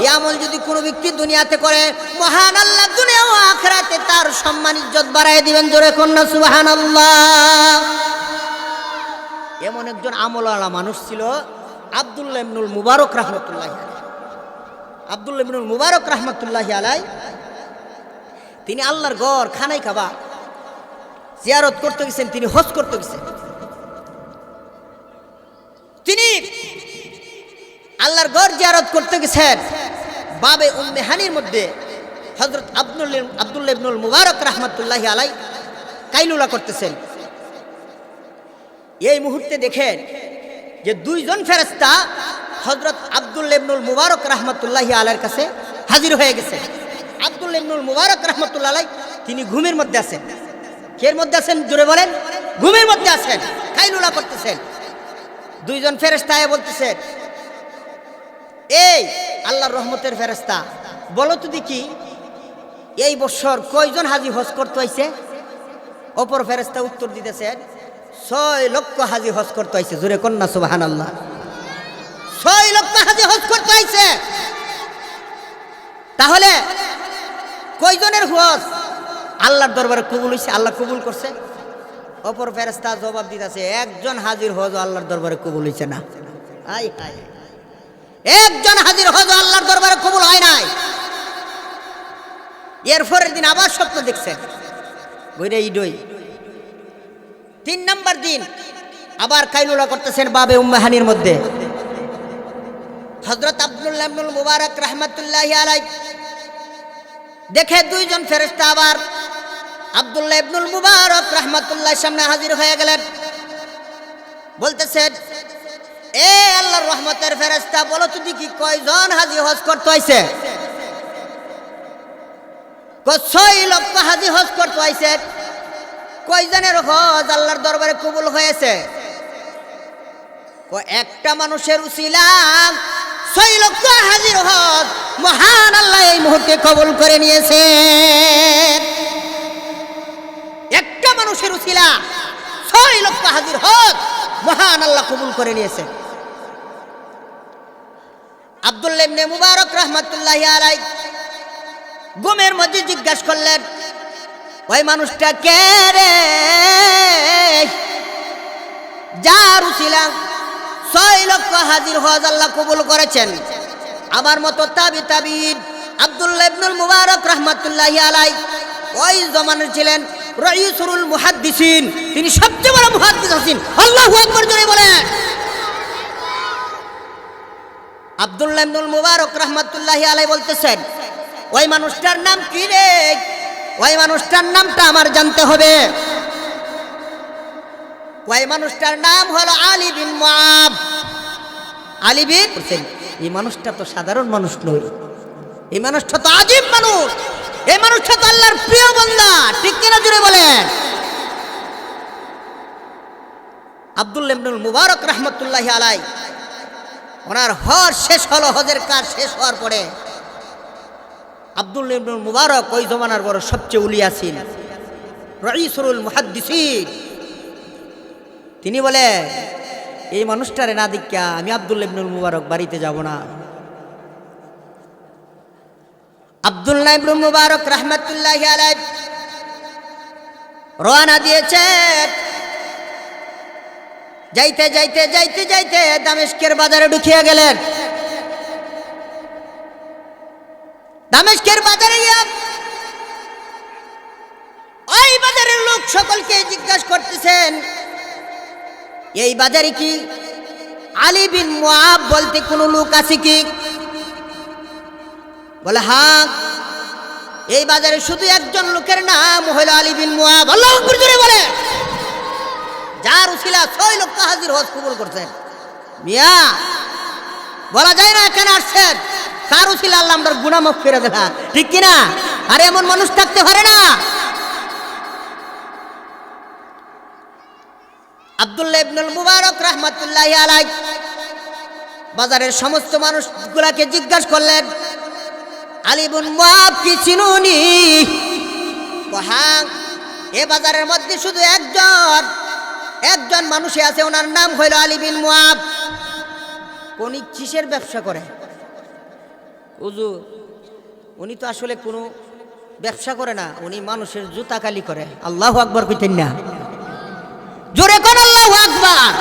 এই আমল যদি কোনো ব্যক্তি দুনিয়াতে করে, মহান আল্লাহ দুনিয়া ও আখিরাতে তার সম্মান ইজ্জত বাড়ায় দিবেন। জোরে কন্যা সুবহানাল্লাহ। এমন একজন আমলওয়ালা মানুষ ছিল আব্দুল্লাহ ইবনুল মুবারক রাহমাতুল্লাহি আলাইহি। আব্দুল্লাহ ইবনুল মুবারক রাহমাতুল্লাহি আলাইহি তিনি আল্লাহর ঘর খানাই কাবা জিয়ারত করতে গেছেন, তিনি হজ করতে গেছেন। তিনি আল্লাহর ঘর জিয়ারত করতে গেছেন, বাবে উম্মে হানির মধ্যে হযরত আব্দুল্লাহ ইবনুল মুবারক রাহমাতুল্লাহি আলাইহি কাইলুলা করতেছেন। এই মুহূর্তে দেখেন যে 2 জন ফেরেশতা হযরত আব্দুল্লাহ ইবনুল মুবারক রাহমাতুল্লাহি আলাইহির কাছে হাজির হয়ে গেছে। আব্দুল্লাহ ইবনুল মুবারক রাহমাতুল্লাহি আলাইহি তিনি ঘুমের মধ্যে আছেন। কের মধ্যে আছেন? জোরে বলেন। ঘুমের মধ্যে আছেন, কাইলুলা করতেছেন। 2 জন ফেরেশতা এসে বলতেছেন, এই আল্লাহর রহমতের ফেরেশতা, বলো তো দেখি এই বছর কয়জন হাজী হজ করতে আইছে? অপর ফেরেশতা উত্তর দিতেছেন, 6 লক্ষ হাজী হজ করতে আইছে। জোরে কন্যা সুবহানাল্লাহ। 6 লক্ষ হাজী হজ করতে আইছে। তাহলে কয়জনের হজ আল্লাহর দরবারে কবুল হইছে? আল্লাহ কবুল করছে। অপর ফেরেশতা জবাব দিতেছে, একজন হাজির হজ আল্লাহর দরবারে কবুল হইছে না। হায় হায়, একজন হাজির হজ আল্লাহর দরবারে কবুল হয় নাই। এরপরের দিন আবার স্বপ্ন দেখছেন, বইরে ইডই। 3 নাম্বার দিন আবার কাইলুলা করতেছেন বাবে উম্মে হানির মধ্যে। হযরত আব্দুল্লাহ ইবনুল মুবারক রাহমাতুল্লাহি আলাইহি দেখে 2 জন ফেরেশতা আবার আব্দুল্লাহ ইবনুল মুবারক রাহমাতুল্লাহর সামনে হাজির হয়ে গেলেন। বলতেছেন, এ আল্লাহর রহমতের ফেরেশতা, বলো তো দেখি কয়জন হাজী হজ করতে আইছে? 6 লক্ষ হাজী হজ করতে আইছে। কয়জনের হজ আল্লাহর দরবারে কবুল হয়েছে? একটা মানুষের উসিলা 6 লক্ষ হাজির হজ মহান আল্লাহ এই মুহূর্তে কবুল করে নিয়েছে। একটা মানুষের উসিলা 6 লক্ষ হাজির হজ মহান আল্লাহ কবুল করে নিয়েছে। আব্দুল্লাহ ইবনে মুবারক রাহমাতুল্লাহি আলাইহি ঘুমের মধ্যে জিজ্ঞাসা করলেন, ওই মানুষটা কে রে যার উসিলা 6 লক্ষ হাজির হজ আল্লাহ কবুল করেছেন? আমার মতো তাবিঈন আব্দুল্লাহ ইবনুল মুবারক রাহমাতুল্লাহি আলাইহি ওই জমানার ছিলেন রাইসুল মুহাদ্দিসিন, তিনি সবচেয়ে বড় মুহাদ্দিস আছেন। আল্লাহু আকবার জোরে বলেন। আব্দুল্লাহ ইবনুল মুবারক রাহমাতুল্লাহি আলাইহি বলতেছেন, ওই মানুষটার নাম কি রে? ওই মানুষটার নামটা আমার জানতে হবে। ওই মানুষটার নাম হলো আলী বিন মুআব। আলী বিন, এই মানুষটা তো সাধারণ মানুষ নয়, এই মানুষটা তো আজীব মানুষ, এই মানুষটা তো আল্লাহর প্রিয় বান্দা, ঠিক কিনা জোরে বলেন। আব্দুল্লাহ ইবনুল মুবারক রাহমাতুল্লাহি আলাইহি ওনার হজ শেষ হলো, হজের কাজ শেষ হওয়ার পরে আব্দুল্লাহ ইবনুল মুবারক ওই জমানার বড় সবচেয়ে উলিয়া ছিলেন, রাইসুল মুহাদ্দিসিন। তিনি বলে, এই মানুষটারে না দেখা আমি আব্দুল্লাহ ইবনুল মুবারক বাড়িতে যাব না। আব্দুল্লাহ ইবনুল মুবারক রাহমাতুল্লাহি আলাইহি রওনা দিয়েছে। যাইতে যাইতে যাইতে যাইতে দামেস্কের বাজারে ঢুকিয়া গেলেন। দামেস্কের বাজারে ওই বাজারের লোক সকলকে জিজ্ঞাসা করতেছেন, এই বাজারে কি আলী বিন মুআব বলতে কোনো লোক আছে কি? বলে, হ্যাঁ, এই বাজারে শুধু একজন লোকের নাম হলো আলী বিন মুআব। আল্লাহু আকবার জোরে বলে। যার উসিলা 6 লক্ষ হাজির হজ কবুল করছেন। মিয়া বলা যায় না এখানে আসছেন, কার উসিলা আল্লাহ আমাদের গুনাহ মাফ করে দেলা, ঠিক কিনা? আর এমন মানুষ থাকতে পারে না। আব্দুল্লাহ ইবনুল মুবারক রাহমাতুল্লাহি আলাইহি বাজারের সমস্ত মানুষগুলাকে জিজ্ঞাসা করলেন, আলী বিন মুআব কি চিনুনি? হ্যাঁ, এ বাজারের মধ্যে শুধু একজন মানুষই আছে, ওনার নাম হইল আলী বিন মুআব। উনি কিসের ব্যবসা করে? হুজুর, উনি তো আসলে কোনো ব্যবসা করে না, উনি মানুষের জুতা কালি করে। আল্লাহু আকবার কইতেন না? জোরে কোন আল্লাহু আকবার।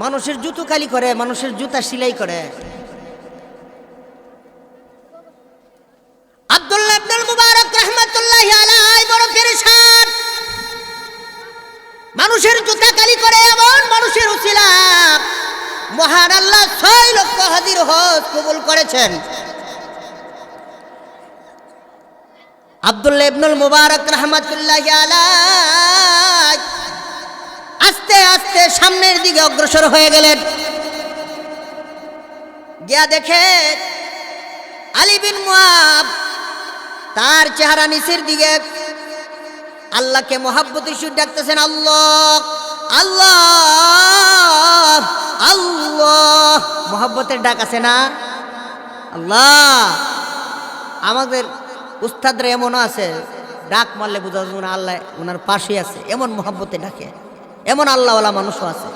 মানুষের জুতো কালি করে, মানুষের জুতা সেলাই করে। আব্দুল্লাহ ইবনুল মুবারক রাহমাতুল্লাহি আলাইহি বড় পেরেশান। মানুষের জুতা কালি করে এমন মানুষের উসিলা মহান আল্লাহ 6 লক্ষ হাজির হজ কবুল করেছেন। আব্দুল্লাহ ইবনুল মুবারক রাহমাতুল্লাহি আলাইহি আস্তে আস্তে সামনের দিকে অগ্রসর হয়ে গেলেন। গিয়া দেখে আলী বিন মুআব তার চেহারা নিচের দিকে আল্লাহকে মহাব্বতের সুরে ডাকতেছেন, আল্লাহ আল্লাহ আল্লাহ। মহাব্বতের ডাক আছে না? আল্লাহ। আমাদের উস্তাদরা এমনও আছে, ডাক মারলে বোঝা যাবে না আল্লাহ ওনার পাশে আছে, এমন মহাব্বতে ডাকে। এমন আল্লাহওয়ালা মানুষও আছে,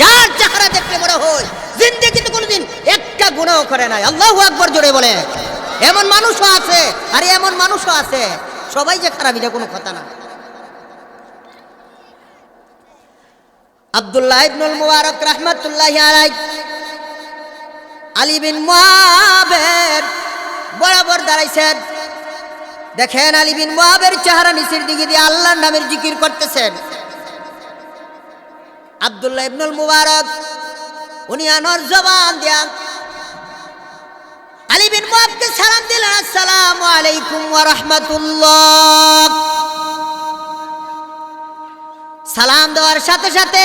যার চেহারা দেখলে মনে হয় জিন্দেগিতে কোনোদিন একটা গুনাহ করে নাই। আল্লাহু আকবার জোরে বলে। এমন মানুষও আছে, আরে এমন মানুষও আছে। সবাই যে খারাপ এটা কোনো কথা না। আব্দুল্লাহ ইবনুল মুবারক রাহমাতুল্লাহি আলাইহি আলী বিন মুআবের বরাবর দাঁড়াইছেন। দেখেন আলী বিন মুআবের চেহারা নিচের দিকে দিয়ে আল্লাহর নামের জিকির করতেছেন। আব্দুল্লাহ ইবনুল মুবারক উনি আনর জবান দিয়া আলী বিন মুআবকে সালাম দিলেন, আসসালামু আলাইকুম ওয়া রাহমাতুল্লাহ। সালাম দেওয়ার সাথে সাথে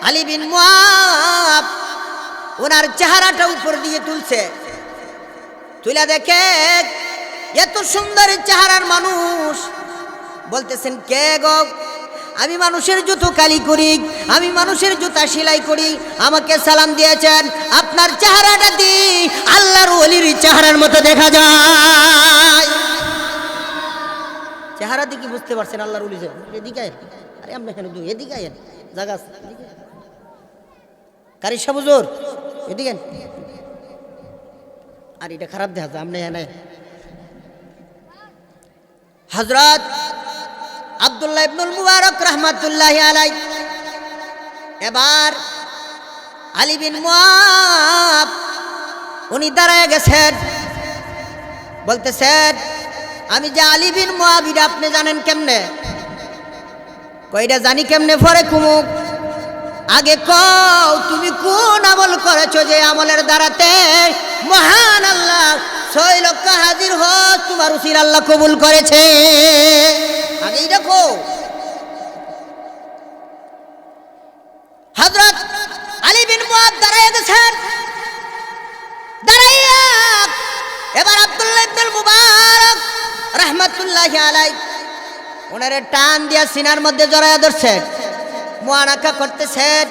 আলী বিন মুআব ওনার চেহারাটা উপর দিয়ে তুলছে। তুলে দেখে এত সুন্দর চেহারার মানুষ। বলতেছেন, কে গো? আমি মানুষের জুতো কালি করি, আমি মানুষের জুতা সেলাই করি, আমাকে সালাম দিয়েছেন। আপনার চেহারাটা দি আল্লাহর ওলির চেহারার মতো দেখা যায়। চেহারা দেখি বুঝতে পারছেন আল্লাহর ওলি। এদিকে আরে আমরা কেন এদিকে আয়েন জায়গা কারি সাবুজোর এদিকে। আর এটা খারাপ দেখা যায় আমরা এনে হযরত আব্দুল্লাহ ইবনুল মুবারক রাহমাতুল্লাহি আলাইহি এবার আলী বিন মুআব উনি দাঁড়ায় গেছেন, বলতেছেন আমি যে আলী বিন মুআব এটা আপনি জানেন কেমনে? কইটা জানি কেমনে পরে কুমুক, আগে কও তুমি কোন আমল করেছো যে আমলের দ্বারাতে মহান আল্লাহ 6 লক্ষ হাজির হজ তোমার উসিলা আল্লাহ কবুল করেছে। আগেই দেখো হযরত আলী বিন মুআব দাঁড়ায় গেছেন, দাঁড়াইয়া এবার আব্দুল্লাহ ইবনুল মুবারক রাহমাতুল্লাহি আলাইহি ওনারে টান দিয়া সিনার মধ্যে জড়ায়া ধরছেন, মুআনাকা করতেছেন।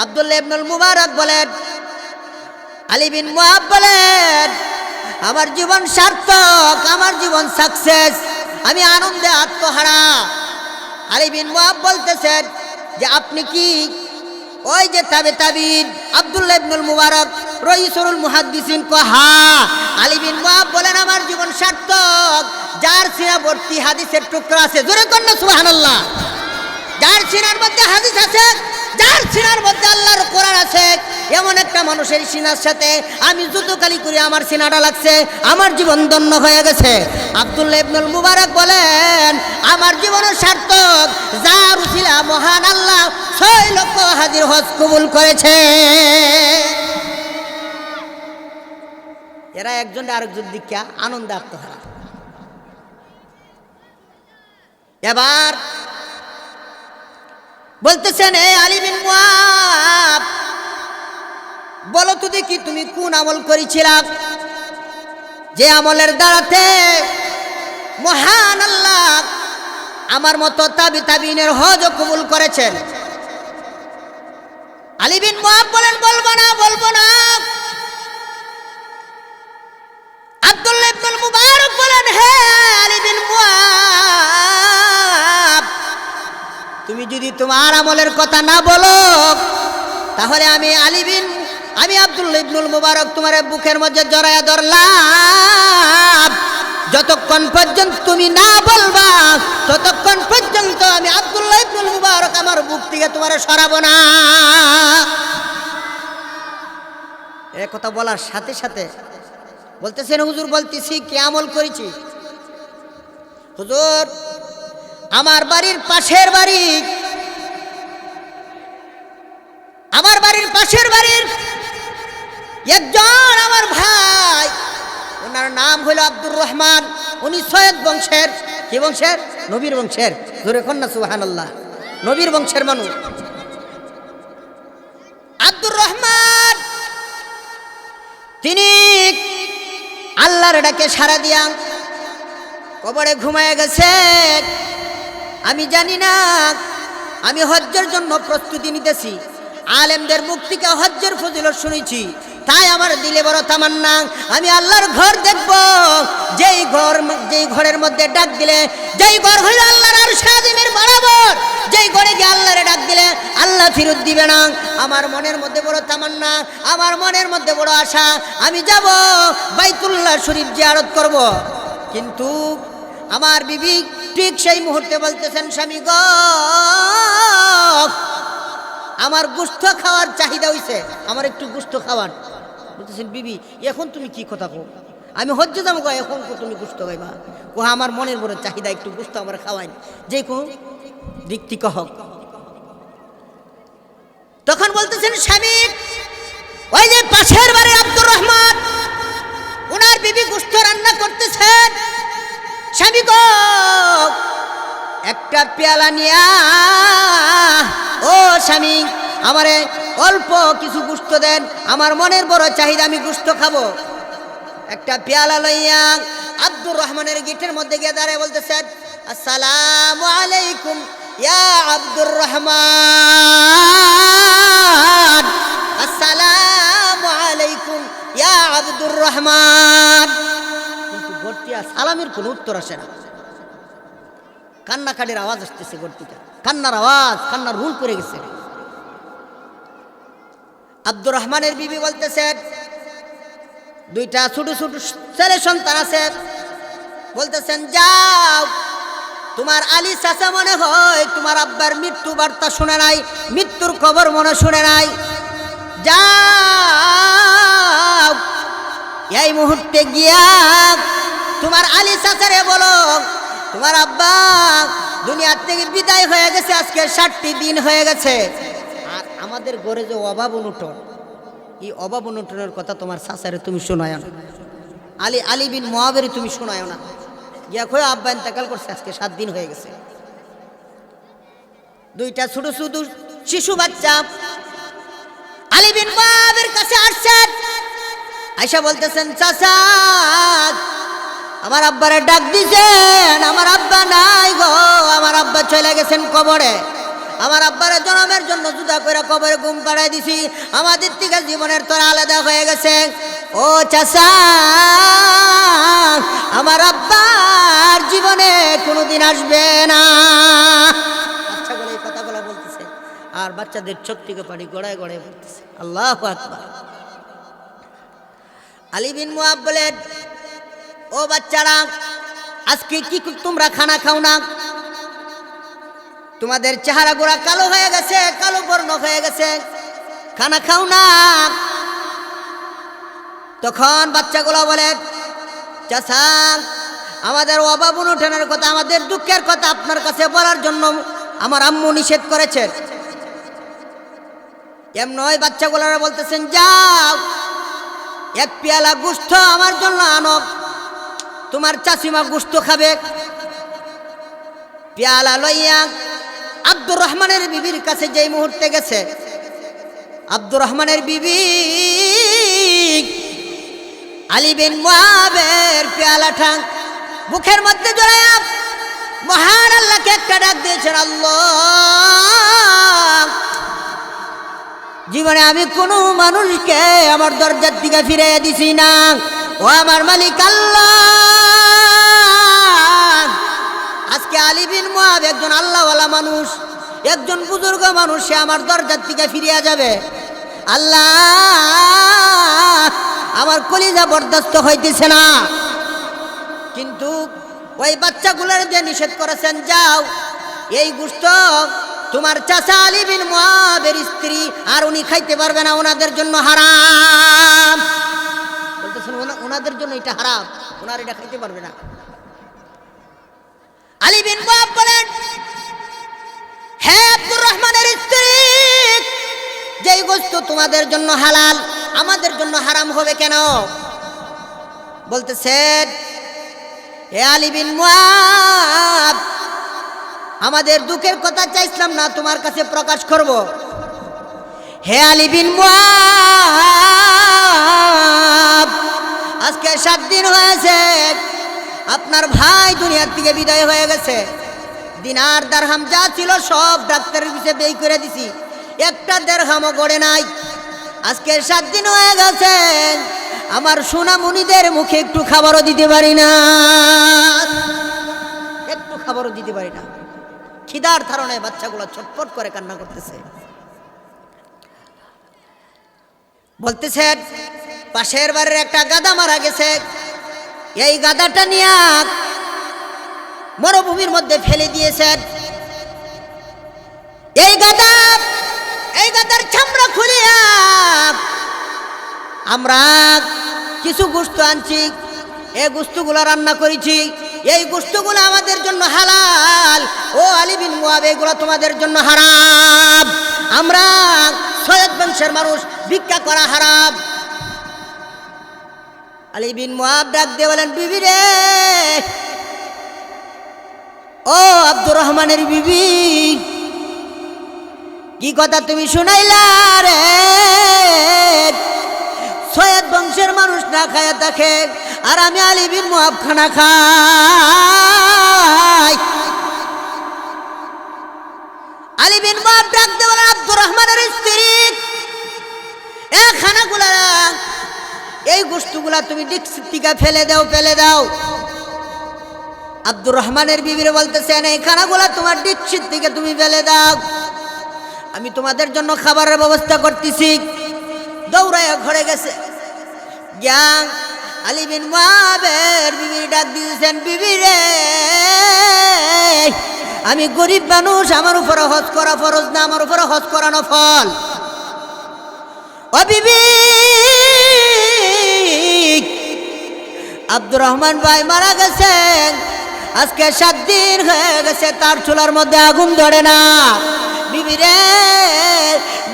আব্দুল্লাহ ইবনুল মুবারক বলেন, আলী বিন মুআব বলেন আমার জীবন সার্থক, আমার জীবন সাকসেস, আমি আনন্দে আত্মহারা। আলী বিন মুআব বলতেছেন যে আপনি কি ওই যে তাবিঈন আব্দুল্লাহ ইবনুল মুবারক রাইসুল মুহাদ্দিসিন কো? হ্যাঁ। আলী বিন মুআব বলেন আমার জীবন সার্থক যার সিনা ভর্তি হাদিসের টুকরা আছে। জোরে কন্না সুবহানাল্লাহ। যার সিনার মধ্যে হাদিস আছে, যার সিনার মধ্যে আল্লাহর কোরআন আছে, এমন একটা মানুষের সিনার সাথে আমি জুতোকালি করে আমার সিনাটা লাগছে, আমার জীবন ধন্য হয়ে গেছে। আব্দুল্লাহ ইবনুল মুবারক বলেন আমার জীবনের সার্থক যার উসিলা মহান আল্লাহ 6 লক্ষ হাজির হজ কবুল করেছে। এরা একজন আরেকজন দিকে আনন্দে আত্মহারা। এবার বলতেছেন এ আলী বিন মুআব বলো তো দেখি তুমি কোন আমল করেছিলা যে আমলের দ্বারাতে মহান আল্লাহ আমার মতো তাবিঈনের হজ কবুল করেছেন। আলী বিন মুআব বলেন বলবো না, বলবো না। আব্দুল্লাহ ইবনুল মুবারক বলেন হে আলী বিন মুআব তুমি যদি তোমার আমলের কথা না বলো তাহলে আমি আব্দুল্লাহ ইবনুল মুবারক তোমার বুকের মধ্যে জড়ায়া ধরলাম। যতক্ষণ পর্যন্ত তুমি না বলবা ততক্ষণ পর্যন্ত আমি আব্দুল্লাহ ইবনুল মুবারক আমার বুক থেকে তোমার সরাবো না। এই কথা বলার সাথে সাথে বলতেছেন হুজুর বলতেছি কি আমল করেছি? হুজুর আমার বাড়ির পাশের বাড়ির একজন আমার ভাই, ওনার নাম হলো আব্দুর রহমান, উনি সৈয়দ বংশের। কি বংশের? নবীর বংশের। জোরে কন্না সুবহানাল্লাহ। নবীর বংশের মানুষ আব্দুর রহমান। তিনি আল্লাহর ডাকে সাড়া দিয়া কবরে ঘুমায় গেছে। আমি জানি না, আমি হজ্জের জন্য প্রস্তুতি নিতেছি, আলেমদের মুখ থেকে হজ্জের ফজিলত শুনেছি, তাই আমার দিলে বড় তামান্না আমি আল্লাহর ঘর দেখব। যেই ঘরের মধ্যে ডাক দিলে, যেই ঘর হইল আল্লাহর আরশ আজিমের বরাবর, যেই ঘরে গিয়ে আল্লাহরে ডাক দিলে আল্লাহ ফিরত দিবে না। আমার মনের মধ্যে বড় তামান্না, আমার মনের মধ্যে বড় আশা, আমি যাব বাইতুল্লাহ শরীফ জিয়ারত করব। কিন্তু আমার বিবি ঠিক সেই মুহূর্তে বলতেছেন স্বামী গো আমার গোশত খাওয়ার চাহিদা হইছে, আমার একটু গোশত খাওয়ার। বলতেছেন বিবি এখন তুমি কি কথা কও? আমি হজ্জে যাবো গো, এখন তুমি গোশত খাইবা? ও আমার মনের বড় চাহিদা, একটু গোশত আমার খাওয়াই, যে কোন দিক থেকে হোক। তখন বলতেছেন স্বামী ওই যে পাশের বাড়ি আব্দুর রহমান ওনার বিবি গোশত রান্না করতেছেন, স্বামী গো একটা পেয়ালা নিয়া ও স্বামী আমারে অল্প কিছু গোশত দেন, আমার মনের বড় চাহিদা, আমি গোশত খাবো। একটা পেয়ালা লইয়া আব্দুর রহমানের গেটের মধ্যে গিয়ে দাঁড়ায় বলতেছেন আসসালামু আলাইকুম ইয়া আব্দুর রহমান, আসসালামু আলাইকুম ইয়া আব্দুর রহমান। কিন্তু গর্তিয়া সালামের কোনো উত্তর আসে না। কান্নাকাটির আওয়াজ আসতেছে, গর্তিটা কান্নার আওয়াজ, কান্নার রুল পড়ে গেছে। আব্দুর রহমানের বিবি বলতেছেন, দুইটা ছোট ছোট ছেলে সন্তান আছে, বলতেছেন যাও, তোমার আলী চাচা মনে হয় তোমার আব্বার মৃত্যু বার্তা শুনে নাই, মৃত্যুর খবর মনে শুনে নাই, যাও এই মুহূর্তে গিয়া তোমার আলী চাচারে বলো তোমার আব্বা দুনিয়ার থেকে বিদায় হয়ে গেছে, আজকে 60টি দিন হয়ে গেছে। আর আমাদের ঘরে যে অভাব অনুটন, এই অভাব অনুটনের কথা তোমার চাচারে তুমি শোনায় না, আলী বিন মুয়াবির তুমি শোনায় না, গিয়া কই আব্বা ইন্তেকাল করছে, আজকে 7 দিন হয়ে গেছে। দুইটা ছোট ছোট শিশু বাচ্চা আলী বিন মুয়াবির কাছে আসছেন, আয়েশা বলতেছেন চাচা আমার আব্বারে ডাক দিছেন, আমার আব্বা নাই গো, আমার আব্বা চলে গেছেন কবরে, আমার আব্বারে জনমের জন্য জুদা করে কবরে ঘুম পাড়ায় দিছি, আমাদের থেকে জীবনের তোরা আলাদা হয়ে গেছে। ও চাচা আমার আব্বার জীবনে কোনোদিন আসবে না। বাচ্চাগুলো এই কথাগুলো বলতেছে, আর বাচ্চাদের চোখ থেকে পানি গড়ায় গড়ায় পড়তেছে। আল্লাহু আকবার। আলী বিন মুয়াব বলেন, ও বাচ্চারা আজকে কি তোমরা খানা খাও না? তোমাদের চেহারা গোড়া কালো হয়ে গেছে, কালো বর্ণ হয়ে গেছে, খানা খাও না। তখন বাচ্চাগুলো বলে, চাচা আমাদের অভাব অনুঠানের কথা, আমাদের দুঃখের কথা আপনার কাছে বলার জন্য আমার আম্মু নিষেধ করেছেন। এমনই বাচ্চাগুলোরা বলতেছেন যাও এক পেয়ালা গোশত আমার জন্য আনো, তোমার চাচিমা গোশত খাবে। পেয়ালা লইয়া আব্দুর রহমানের বিবির কাছে যেই মুহূর্তে গেছে, আব্দুর রহমানের বিবি আলী বিন মুয়াবের পেয়ালাটা বুকের মধ্যে জড়ায়া মহান আল্লাহকে একটা ডাক দিয়েছেন, আল্লাহ জীবনে আমি কোনো মানুষকে আমার দরজার দিকে ফিরিয়ে দিছি না, ও আমার মালিক আল্লাহ আজকে আলী বিন মুয়াব একজন আল্লাহওয়ালা মানুষ, একজন বুজুর্গ মানুষ, সে আমার দরজার দিকে ফিরিয়ে যাবে। আল্লাহ আমার কলিজা বরদাস্ত হইতেছে না। কিন্তু ওই বাচ্চাগুলোর যে নিষেধ করেছেন যাও এই গোশত তোমার চাচা আলী বিন মুয়াবের স্ত্রী আর উনি খাইতে পারবে না, ওনাদের জন্য হারাম। বলতেছেন ওনাদের জন্য এটা হারাম, ওনার এটা খাইতে পারবে না। আলী বিন মুয়াব বলেন, হে আব্দুর রহমানের স্ত্রী, যেই গোশত তোমাদের জন্য হালাল আমাদের জন্য হারাম হবে কেন? বলতেছেন, হে আলী বিন মুয়াব আমাদের দুঃখের কথা চাইছিলাম না তোমার কাছে প্রকাশ করব। হে আলী বিন মুয়াব আজকে 7 দিন হয়েছে আপনার ভাই দুনিয়ার থেকে বিদায় হয়ে গেছে, দিনার দিরহাম যা ছিল সব ডাক্তারের কাছে বেই করে দিছি, একটা দিরহামও গড়ে নাই। আজকে 7 দিন হয়ে গেছে, আমার সোনামণিদের মুখে একটু খাবারও দিতে পারি না, একটু খাবারও দিতে পারি না। খিদার কারণে বাচ্চাগুলো ছটফট করে কান্না করতেছে। বলতেছেন পাশের বাড়ির একটা গাধা মারা গেছে, এই গাধাটা নিয়ে মরুভূমির মধ্যে ফেলে দিয়েছেন। এই গাধার চামড়া খুলিয়া আমরা কিছু গোশত আনছি, এই গোশতগুলো রান্না করেছি, এই গোশতগুলো আমাদের জন্য হালাল। ও আলী বিন মুয়াব এগুলো তোমাদের জন্য হারাম, আমরা সৈয়দ বংশের মানুষ, ভিক্ষা করা হারাম। আলী বিন মুয়াব ডাক দিয়ে বলেন, বিবি রে, ও আব্দুর রহমানের বিবি, কি কথা তুমি শুনাইলা রে? সৈয়দ বংশের মানুষ না খায়া থাকে, আর আমি আলী বিন মুয়াব খানা খাই। খানাগুলা এই গোশতগুলা তুমি ডিক্সির থেকে ফেলে দাও। আব্দুর রহমানের বিবিরে বলতেছেন এই খানাগুলা তোমার ডিক্সির থেকে তুমি ফেলে দাও, আমি তোমাদের জন্য খাবারের ব্যবস্থা করতেছি। দৌড়ায় ঘরে গেছে, জ্ঞান আলী বিন মুআবের বিবি ডাক দিয়েছেন, বিবি রে আমি গরিব মানুষ, আমার উপরে হজ করা ফরজ না, আমার উপরে হজ করা নফল। ও বিবি, আব্দুর রহমান ভাই মারা গেছেন, আজকে 7 দিন হয়ে গেছে, তার চুলার মধ্যে আগুন ধরে না। বিবি রে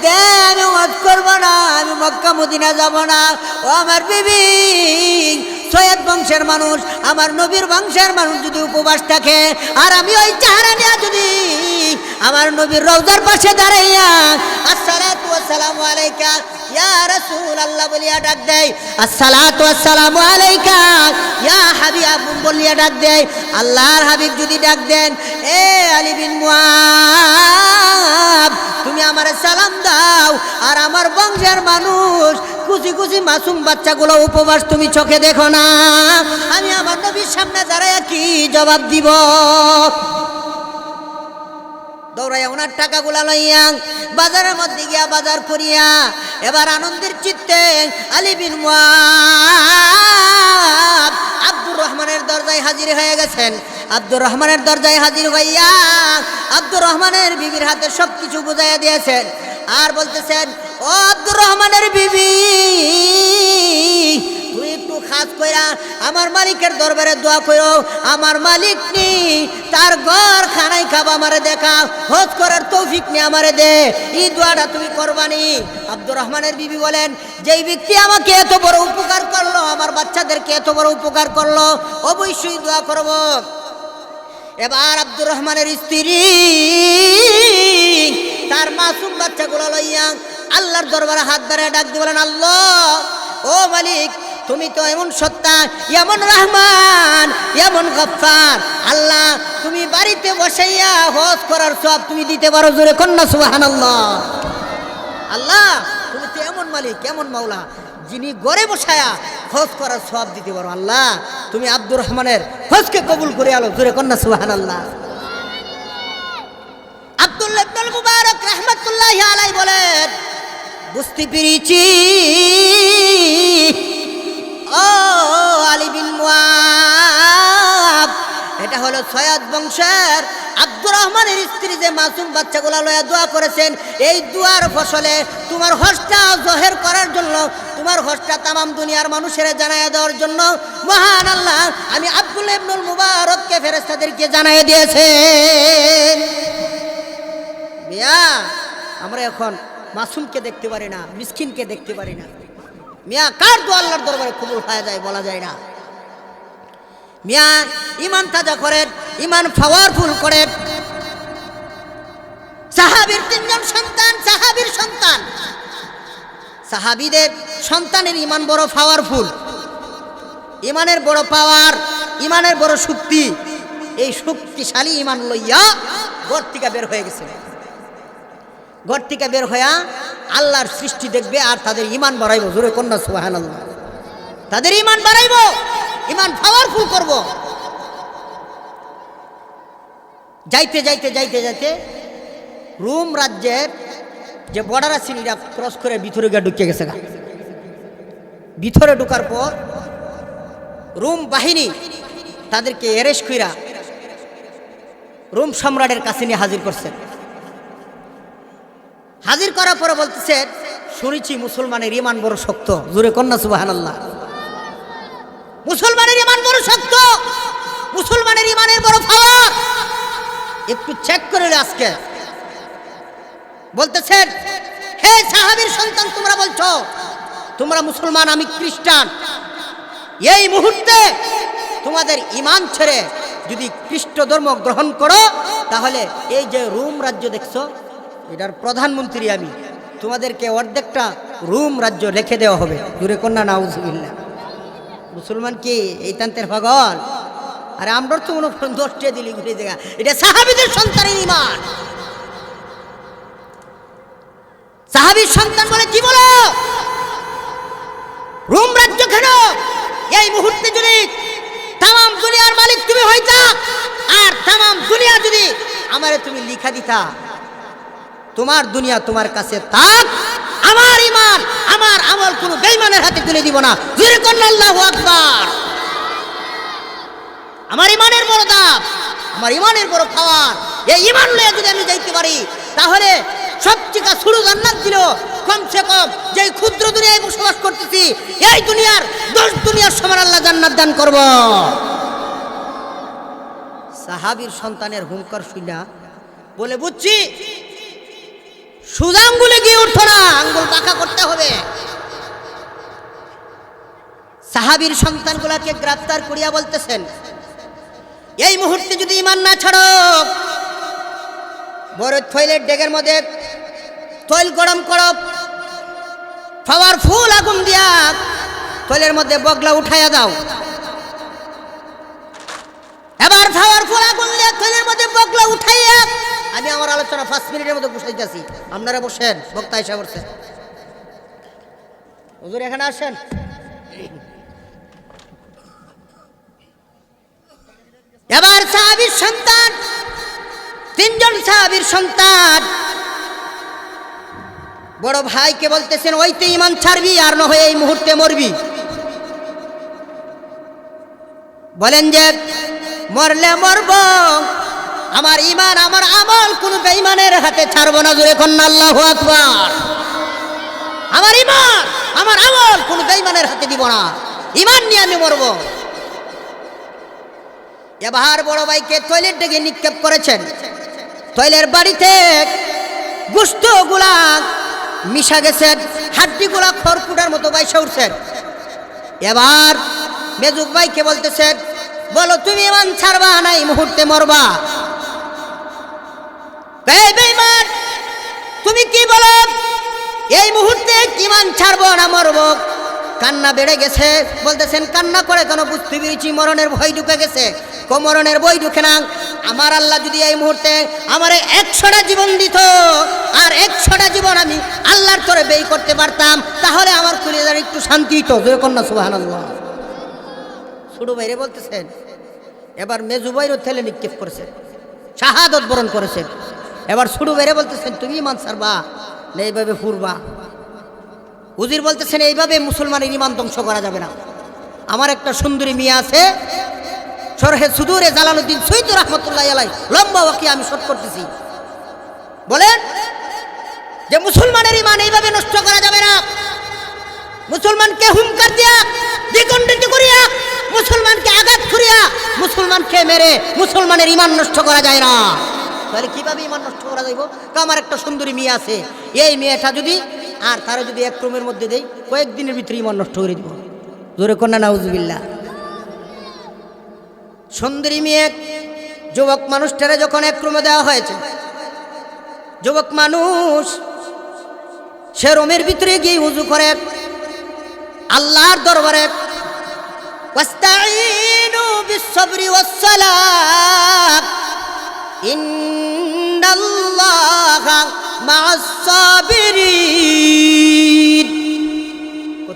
দে, আমি হজ করবো না, আমি মক্কা মদিনা যাব না। ও আমার বিবি, সৈয়দ বংশের মানুষ, আমার নবীর বংশের মানুষ যদি উপবাস থাকে, আর আমি ওই চেহারা নিয়ে যদি আমার নবীর রওজার পাশে দাঁড়াইয়া আসসালাতু ওয়াসসালামু আলাইকা ইয়া রাসূলুল্লাহ বলিয়া ডাক দেয়, আসসালাতু ওয়াসসালামু আলাইকা ইয়া হাবিব বলিয়া ডাক দেয়, আল্লাহর হাবিব যদি ডাক দেন, এ আলী বিন মুআব তুমি আমারে সালাম দাও, আর আমার বংশের মানুষ কুচি মাসুম বাচ্চাগুলো উপবাস তুমি চোখে দেখো না, আমি আমার নবীর সামনে দাঁড়াইয়া কি জবাব দিব? দৌড়াইয়া ওনার টাকাগুলা লইয়া বাজারের মধ্যে গিয়া বাজার করিয়া এবার আনন্দের চিত্তে আলী বিন মুআব আব্দুর রহমানের দরজায় হাজির হয়ে গেছেন। আব্দুর রহমানের দরজায় হাজির হইয়া আব্দুর রহমানের বিবির হাতে সবকিছু বুঝাইয়া দিয়েছেন, আর বলতেছেন, ও আব্দুর রহমানের বিবি, তুই একটু খাস কইরা আমার মালিকের দরবারে দোয়া করো, আমার মালিক নি তার ঘর খানাই খাবা আমারে দেখা, হজ করার তৌফিক নি আমারে দে, এই দোয়াটা তুমি করবানি। আব্দুর রহমানের বিবি বলেন, যেই ব্যক্তি আমাকে এত বড় উপকার করলো, আমার বাচ্চাদেরকে এত বড় উপকার করলো, অবশ্যই দোয়া করব। এবার আব্দুর রহমানের স্ত্রী তার মাসুম বাচ্চাগুলো লইয়া আল্লাহর দরবারে হাত ধরে ডাক দিয়ে বলেন, আল্লাহ ও মালিক, তুমি তো এমন সত্তা, এমন রহমান, এমন গফফার, আল্লাহ তুমি বাড়িতে বসাইয়া হজ করার সওয়াব তুমি দিতে পারো, জোরে কন্যা সুবহানাল্লাহ। আল্লাহ তুমি তো এমন মালিক, এমন মাওলা, যিনি ঘরে বসায়া হজ করার সওয়াব দিতে পারো, আল্লাহ তুমি আব্দুর রহমানের হজকে কবুল করে আলো, জোরে কন্যা সুবহানাল্লাহ। আব্দুল্লাহ ইবনুল মুবারক রাহমাতুল্লাহি আলাইহি বলেন, বুঝতে পেরেছি ও আলী বিন মুআব, এটা হলো সৈয়দ বংশের আব্দুর রহমানের স্ত্রী যে মাসুম বাচ্চাগুলা লয়া দোয়া করেছেন, এই দোয়ার ফসলে তোমার হজটা জহের করার জন্য, তোমার হজটা তামাম দুনিয়ার মানুষের জানাইয়া দেওয়ার জন্য মহান আল্লাহ আমি আব্দুল্লাহ ইবনুল মুবারককে ফেরেশতাদেরকে জানাইয়া দিয়েছেন। মিয়া, আমরা এখন মাসুমকে দেখতে পারি না, মিসকিনকে দেখতে পারি না। মিয়া, কার দোয়া আল্লাহর দরবারে কবুল হয়ে যায় বলা যায় না। মিয়া, ইমান তাজা করেন, ইমান পাওয়ারফুল করেন। সাহাবীর 3 জন সন্তান, সাহাবীর সন্তান, সাহাবীদের সন্তানের ইমান বড় পাওয়ারফুল, ইমানের বড় পাওয়ার, ইমানের বড় শক্তি। এই শক্তিশালী ইমান লইয়া ঘর থেকে বের হয়ে গেছে। ঘর থেকে বের হইয়া আল্লাহর সৃষ্টি দেখবে আর তাদের ইমান বাড়াইব, জোরে কন্যা সুবহানাল্লাহ। তাদের ইমান বাড়াইব, ইমান পাওয়ারফুল করব। যাইতে যাইতে যাইতে যাইতে রোম রাজ্যের যে বর্ডার আছে এটা ক্রস করে ভিতরে গিয়ে ঢুকে গেছে। ভিতরে ঢোকার পর রোম বাহিনী তাদেরকে অ্যারেস্ট কইরা রোম সম্রাটের কাছে নিয়ে হাজির করছেন। হাজির করার পরে বলতেছে, শুনেছি মুসলমানের ইমান বড় শক্ত, জোরে কন্যা সুবহানাল্লাহ। মুসলমানের ইমান বড় শক্ত, মুসলমানের ইমানের বড় পাওয়ার, একটু চেক করে আজকে। বলতেছেন, হে সাহাবীর সন্তান, তোমরা বলছো তোমরা মুসলমান, আমি খ্রিস্টান, এই মুহূর্তে তোমাদের ইমান ছেড়ে যদি খ্রিস্ট ধর্ম গ্রহণ করো, তাহলে এই যে রোম রাজ্য দেখছো, এটার প্রধানমন্ত্রী আমি, তোমাদেরকে অর্ধেকটা রোম রাজ্য রেখে দেওয়া হবে, জোরে কন্যা নাউজুবিল্লাহ। মুসলমান কি এই তান্তের পাগল? আরে আমরা তো মনে করেন 10টা দিলি ঘুরে জায়গা, এটা সাহাবীদের সন্তানের ইমান। সাহাবীর সন্তান বলে কি বলো? রোম রাজ্য কেন এই মুহূর্তে যদি তাম দুনিয়ার মালিক তুমি হইতা আর তাম দুনিয়া যদি আমারে তুমি লিখা দিতা, তোমার দুনিয়া তোমার কাছে থাক, আমার ঈমান আমার আমল কোনো বেঈমানের হাতে তুলে দিব না। জোরে কন্না আল্লাহু আকবার। আমার ঈমানের বড় দাম, আমার ঈমানের বড় পাওয়ার। এই ঈমান লয়ে যদি আমি যাইতে পারি তাহলে সবচেয়ে ছোট জান্নাত দিল কমসে কম যে ক্ষুদ্র দুনিয়ায় বসবাস করতেছি এই দুনিয়ার 10 দুনিয়ার সমান আল্লাহ জান্নাত দান করব। সাহাবীর সন্তানের হুঙ্কার শুনা বলে বুঝছি সোজা আঙ্গুলে গিয়ে উঠো না, আঙ্গুল বাঁকা করতে হবে। সাহাবীর সন্তানগুলাকে গ্রেফতার করিয়া বলতেছেন, এই মুহূর্তে যদি ঈমান না ছাড়ো বড় তৈলের ডেগের মধ্যে তৈল গরম করো, পাওয়ারফুল আগুন দিয়া তৈলের মধ্যে বগলা উঠাইয়া দাও। এবার পাওয়ারফুল আগুন দিয়া তৈলের মধ্যে বগলা উঠাইয়া, আমি আমার আলোচনা 5 মিনিটের মধ্যে বসাইতেছি, আপনারা বসেন, বক্তা এসে বসেন। হুজুর এখানে আসেন। এবার সাহাবীর সন্তান, 3 জন সাহাবীর সন্তান বড় ভাইকে বলতেছেন, ওইতে ঈমান ছাড়বি আর না হয় এই মুহূর্তে মরবি। বলেন যে মরলে মরব, আমার ঈমান আমার আমল কোন বেঈমানের হাতে ছাড়ব না। জোরে কন্না আল্লাহু আকবার। আমার ঈমান আমার আমল কোন বেঈমানের হাতে দিব না, ঈমান নিয়ে আমি মরব। এবার বড় ভাইকে তৈলের ডেকে নিক্ষেপ করেছেন, তৈলের বাড়িতে গোশতগুলা মিশা গেছে, হাড্ডিগুলা খড়কুটার মতো বাইসা উঠছেন। এবার মেজুক ভাইকে বলতেছেন, বলো তুমি ঈমান ছাড়বা না এই মুহূর্তে মরবা? এই বেঈমান তুমি কি বলো, এই মুহূর্তে ঈমান ছাড়বো না মরবো? কান্না বেড়ে গেছে, বলতেছেন কান্না করে কেন? বুঝতে পেরেছি মরণের ভয় ঢুকে গেছে। মরণের বই ঢুকে না, আমার আল্লাহ যদি এই মুহূর্তে আমার 100টা জীবন দিত আর 100টা জীবন আমি আল্লাহর তরে ব্যয় করতে পারতাম তাহলে আমার কলিজার একটু শান্তি হতো। জয় কন্যা সুবহানাল্লাহ। ছোট ভাইরে বলতেছেন। এবার মেজু ভাইরও ঠেলে নিক্ষেপ করেছেন, শাহাদত বরণ করেছেন। এবার ছোট ভাইরে বলতেছেন তুমি ঈমান ছাড়বা না এইভাবে ফুরবা? হুজুর বলতেছেন এইভাবে মুসলমানের ঈমান ধ্বংস করা যাবে না। আমার একটা সুন্দরী মেয়ে আছে, শরহে সুদুরে জালালউদ্দিন সৈয়দ রাহমাতুল্লাহি আলাইহি লম্বা ওয়াকি আমি শর্ট করতেছি। বলেন যে মুসলমানের ঈমান এইভাবে নষ্ট করা যাবে না। মুসলমানকে হুঙ্কার দিয়া, দ্বিখণ্ডিত করিয়া, মুসলমানকে আঘাত করিয়া, মুসলমানকে মেরে মুসলমানের ঈমান নষ্ট করা যায় না। তাহলে কিভাবে ঈমান নষ্ট করা যাইব? আমার একটা সুন্দরী মেয়ে আছে, এই মেয়েটা যদি আর তারা যদি এক রুমের মধ্যে দেই কয়েকদিনের ভিতরে ঈমান নষ্ট করে দিব। জোরে কন্যা নাউজুবিল্লাহ। সুন্দরী মেয়ে যুবক মানুষটারে যখন এক রুমে দেওয়া হয়েছে, যুবক মানুষ সে রুমের ভিতরে গিয়ে ওযু করে আল্লাহর দরবারে ওয়াস্তাঈনু বিস-সাবরি ওয়াস-সালাত ইন্নাল্লাহা মা'আস-সাবিরিন।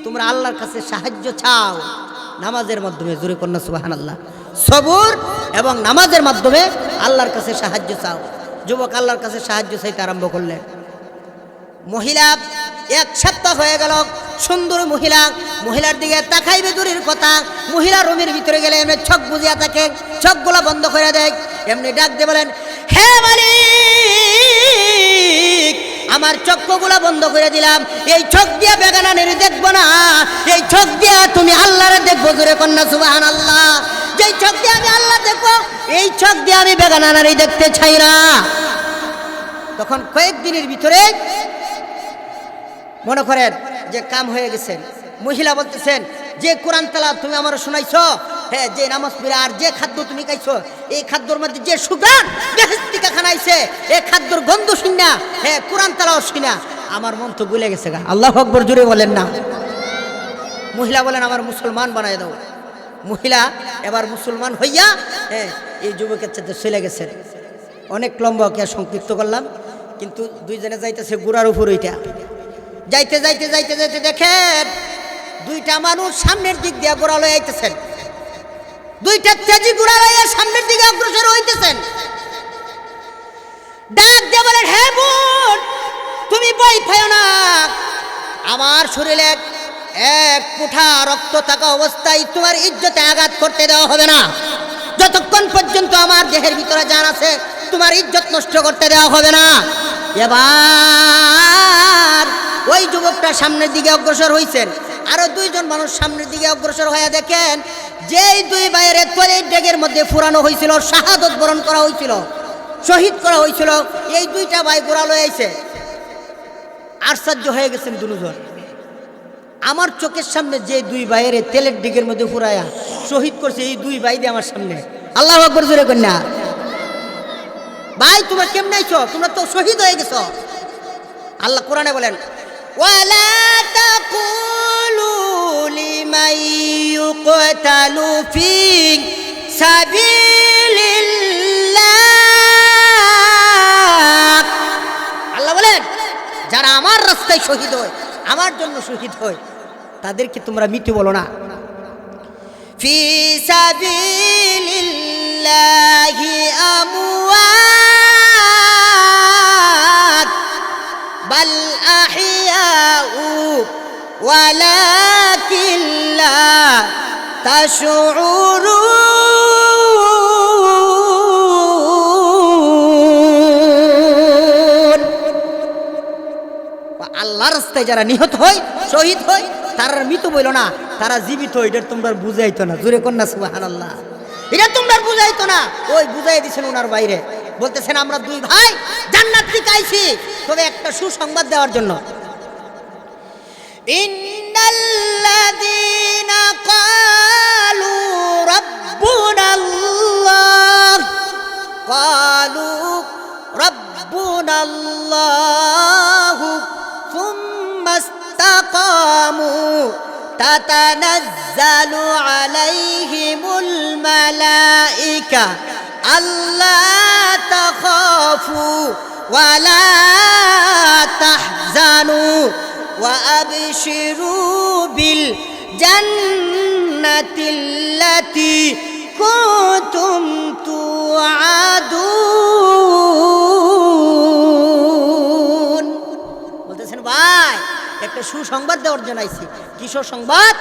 তোমরা আল্লাহর কাছে সাহায্য চাও নামাজের মাধ্যমে। জোরে কন্যা সুবহানাল্লাহ। সবর এবং নামাজের মাধ্যমে আল্লাহর কাছে সাহায্য চাও। যুবক আল্লাহর কাছে সাহায্য চাইতে আরম্ভ করলেন। মহিলা 1 সপ্তাহ হয়ে গেল, সুন্দর মহিলা, মহিলার দিকে তাকাইবে দূরের কথা। মহিলা রুমের ভিতরে গেলে এমনি চোখ বুজিয়া থাকে, চোখগুলা বন্ধ করে দেয়, এমনি ডাক দিয়ে বলেন হে মালিক আমার চক্ষুগুলা বন্ধ করে দিলাম, এই চোখ দিয়া বেগানা নেরি দেখবো না, এই চোখ দিয়া তুমি আল্লাহরে দেখবো। জোরে কন্যা সুবহানাল্লাহ। যেই চোখ দিয়ে আমি আল্লাহ দেখবো এই চোখ দিয়ে আমি বেগানা নারী দেখতে চাই না। তখন কয়েকদিনের ভিতরে মনে করেন যে কাম হয়ে গেছেন। মহিলা বলতেছেন যে কোরআন তেলাওয়াত তুমি আমার শোনাইছো, হ্যাঁ যে নামাজ পড়া আর যে খাদ্য তুমি খাইছো, এই খাদ্যর মধ্যে যে সুগান বেহেশত থেকে খানাইছে, এই খাদ্যর গন্ধ শুনা, হ্যাঁ কোরআন তেলাওয়াত শুনা আমার মন তো ভুলে গেছে গা। আল্লাহু আকবার জোরে বলেন না। মহিলা বলেন আমার মুসলমান বানায় দাও। মহিলা এবার মুসলমান হইয়া হ্যাঁ এই যুবকের সাথে চলে গেছেন। অনেক লম্বা কে সংক্ষিপ্ত করলাম, কিন্তু দুইজনে যাইতেছে গুড়ার উপর। ওইটা যাইতে যাইতে যাইতে যাইতে দেখেন দুইটা মানুষ সামনের দিক দিয়ে ঘোড়া লয়ে আইতেছেন, দুইটা তেজি ঘোড়া লয়ে সামনের দিকে অগ্রসর হইতেছেন। ডাক দিয়ে বলেন, হে বোন, তুমি ভয় পাও না, আমার শরীরে এক মুঠা রক্ত থাকা অবস্থায় তোমার ইজ্জতে আঘাত করতে দেওয়া হবে না। যতক্ষণ পর্যন্ত আমার দেহের ভিতরে জান আছে, তোমার ইজ্জত নষ্ট করতে দেওয়া হবে না। এবার ওই যুবকটা সামনের দিকে অগ্রসর হইছেন, আরো দুইজন মানুষ সামনের দিকে অগ্রসর হয়ে দেখেন যেই দুই ভাইয়ের তলের ডেগের মধ্যে ফুরানো হয়েছিল, শাহাদত বরণ করা হয়েছিল, শহীদ করা হয়েছিল, এই দুইটা ভাই ঘোড়া লয়ে আইছে। আশ্চর্য হয়ে গেছেন দুজন। আমার চোখের সামনে যে দুই ভাইয়ের তেলের ডিগের মধ্যে ফুরায়া শহীদ করছে, এই দুই ভাই দিয়ে আমার সামনে। আল্লাহু আকবার জোরে কন্যা। ভাই তোমরা কেমন আইছো? তোমরা তো শহীদ হয়ে গেছো। আল্লাহ কোরআনে বলেন, ওয়ালা তাকুলু লিমান ইউকতালু ফি সাবিলিল্লাহ। আল্লাহ বলেন, যারা আমার রাস্তায় শহীদ হয়, আমার জন্য শহীদ হয়, তাদেরকে তোমরা মৃত্যু বলো না। ফি সাবিলিল্লাহি আমওয়াত বাল আহিয়াউ ওয়ালাকিন লা তাশউরুন। আল্লাহর রাস্তায় যারা নিহত হয়, শহীদ হয়, তারা মৃত বইল না, তারা জীবিত। এটা তোমরা বুঝাইতো না, জোরে কন্যা সুবহানাল্লাহ। এটা তোমরা বুঝাইতো না। ওই বুঝাই দিছেন ওনার বাইরে, বলতেছেন আমরা দুই ভাই জান্নাত থেকে আইছি, তবে একটা সুসংবাদ দেওয়ার জন্য। ইন্নাল্লাযীনা ক্বালু রাব্বুনাল্লাহ, ক্বালু রাব্বুনাল্লাহ সুম্মা ইসতাকামু তাতানাজ্জালু আলাইহিমুল মালাইকা আল্লা তাখাফু ওয়া লা তাহজানু ওয়া আবশিরু বিল জান্নাতিল্লাতী কুনতুম তুআদুন। বলতেছেন ভাই একটা সুসংবাদ দেওয়ার জন্য আইছি। কিসের সংবাদ?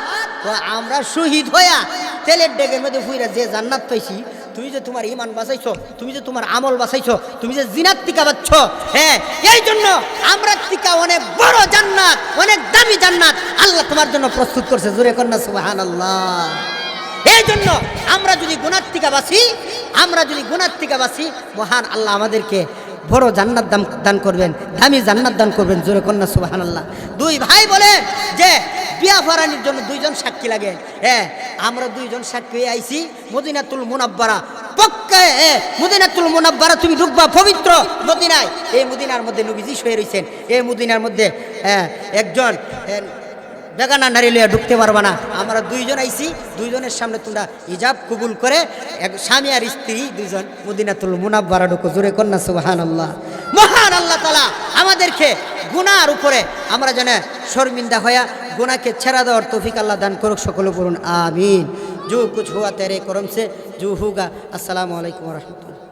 তো আমরা শহীদ হইয়া তেলের ডেগের মধ্যে ফুইরা যে জান্নাত পাইছি, তুমি যে তোমার ঈমান বাঁচাইছো, তুমি যে তোমার আমল বাঁচাইছো, তুমি যে জিনাত থেকে বাঁচছ, হ্যাঁ, এই জন্য আমরা থেকে অনেক বড় জান্নাত, অনেক দামি জান্নাত আল্লাহ তোমার জন্য প্রস্তুত করছে। জোরে কন্যা সুবহানাল্লাহ। এই জন্য আমরা যদি গুনাহ থেকে বাঁচি, আমরা যদি গুনাহ থেকে বাঁচি, মহান আল্লাহ আমাদেরকে বড় জান্নাত দান করবেন, দামি জান্নাত দান করবেন। জোরে কন্যা সুবহানাল্লাহ। দুই ভাই বলে যে বিয়া ফরানির জন্য দুইজন সাক্ষী লাগে। হ্যাঁ, আমরা দুইজন সাক্ষী হয়ে আইছি মদিনাতুল মুনাব্বারা। পক্কা মদিনাতুল মুনাব্বারা তুমি ঢুকবা, পবিত্র মদিনায়। এই মদিনার মধ্যে নবীজি শুয়ে রয়েছেন। এই মদিনার মধ্যে একজন বেগানা নারী লইয়া ঢুকতে পারবা না। আমরা দুইজন আইছি, দুইজনের সামনে তোমরা হিজাব কবুল করে এক স্বামী আর স্ত্রী দুইজন মদিনাতুল মুনাব্বারা ঢুকো। জোরে কন্যা সুবহানাল্লাহ। মহান আল্লাহ তাআলা আমাদেরকে গুনার উপরে আমরা যেন শর্মিন্দা হইয়া গুনাহকে ছেড়ে দেওয়ার তৌফিক আল্লাহ দান করুক। সকলে বলুন আমিন। जो कुछ हुआ तेरे करम से जो होगा। अस्सलामु अलैकुम व रहमतुल्लाह।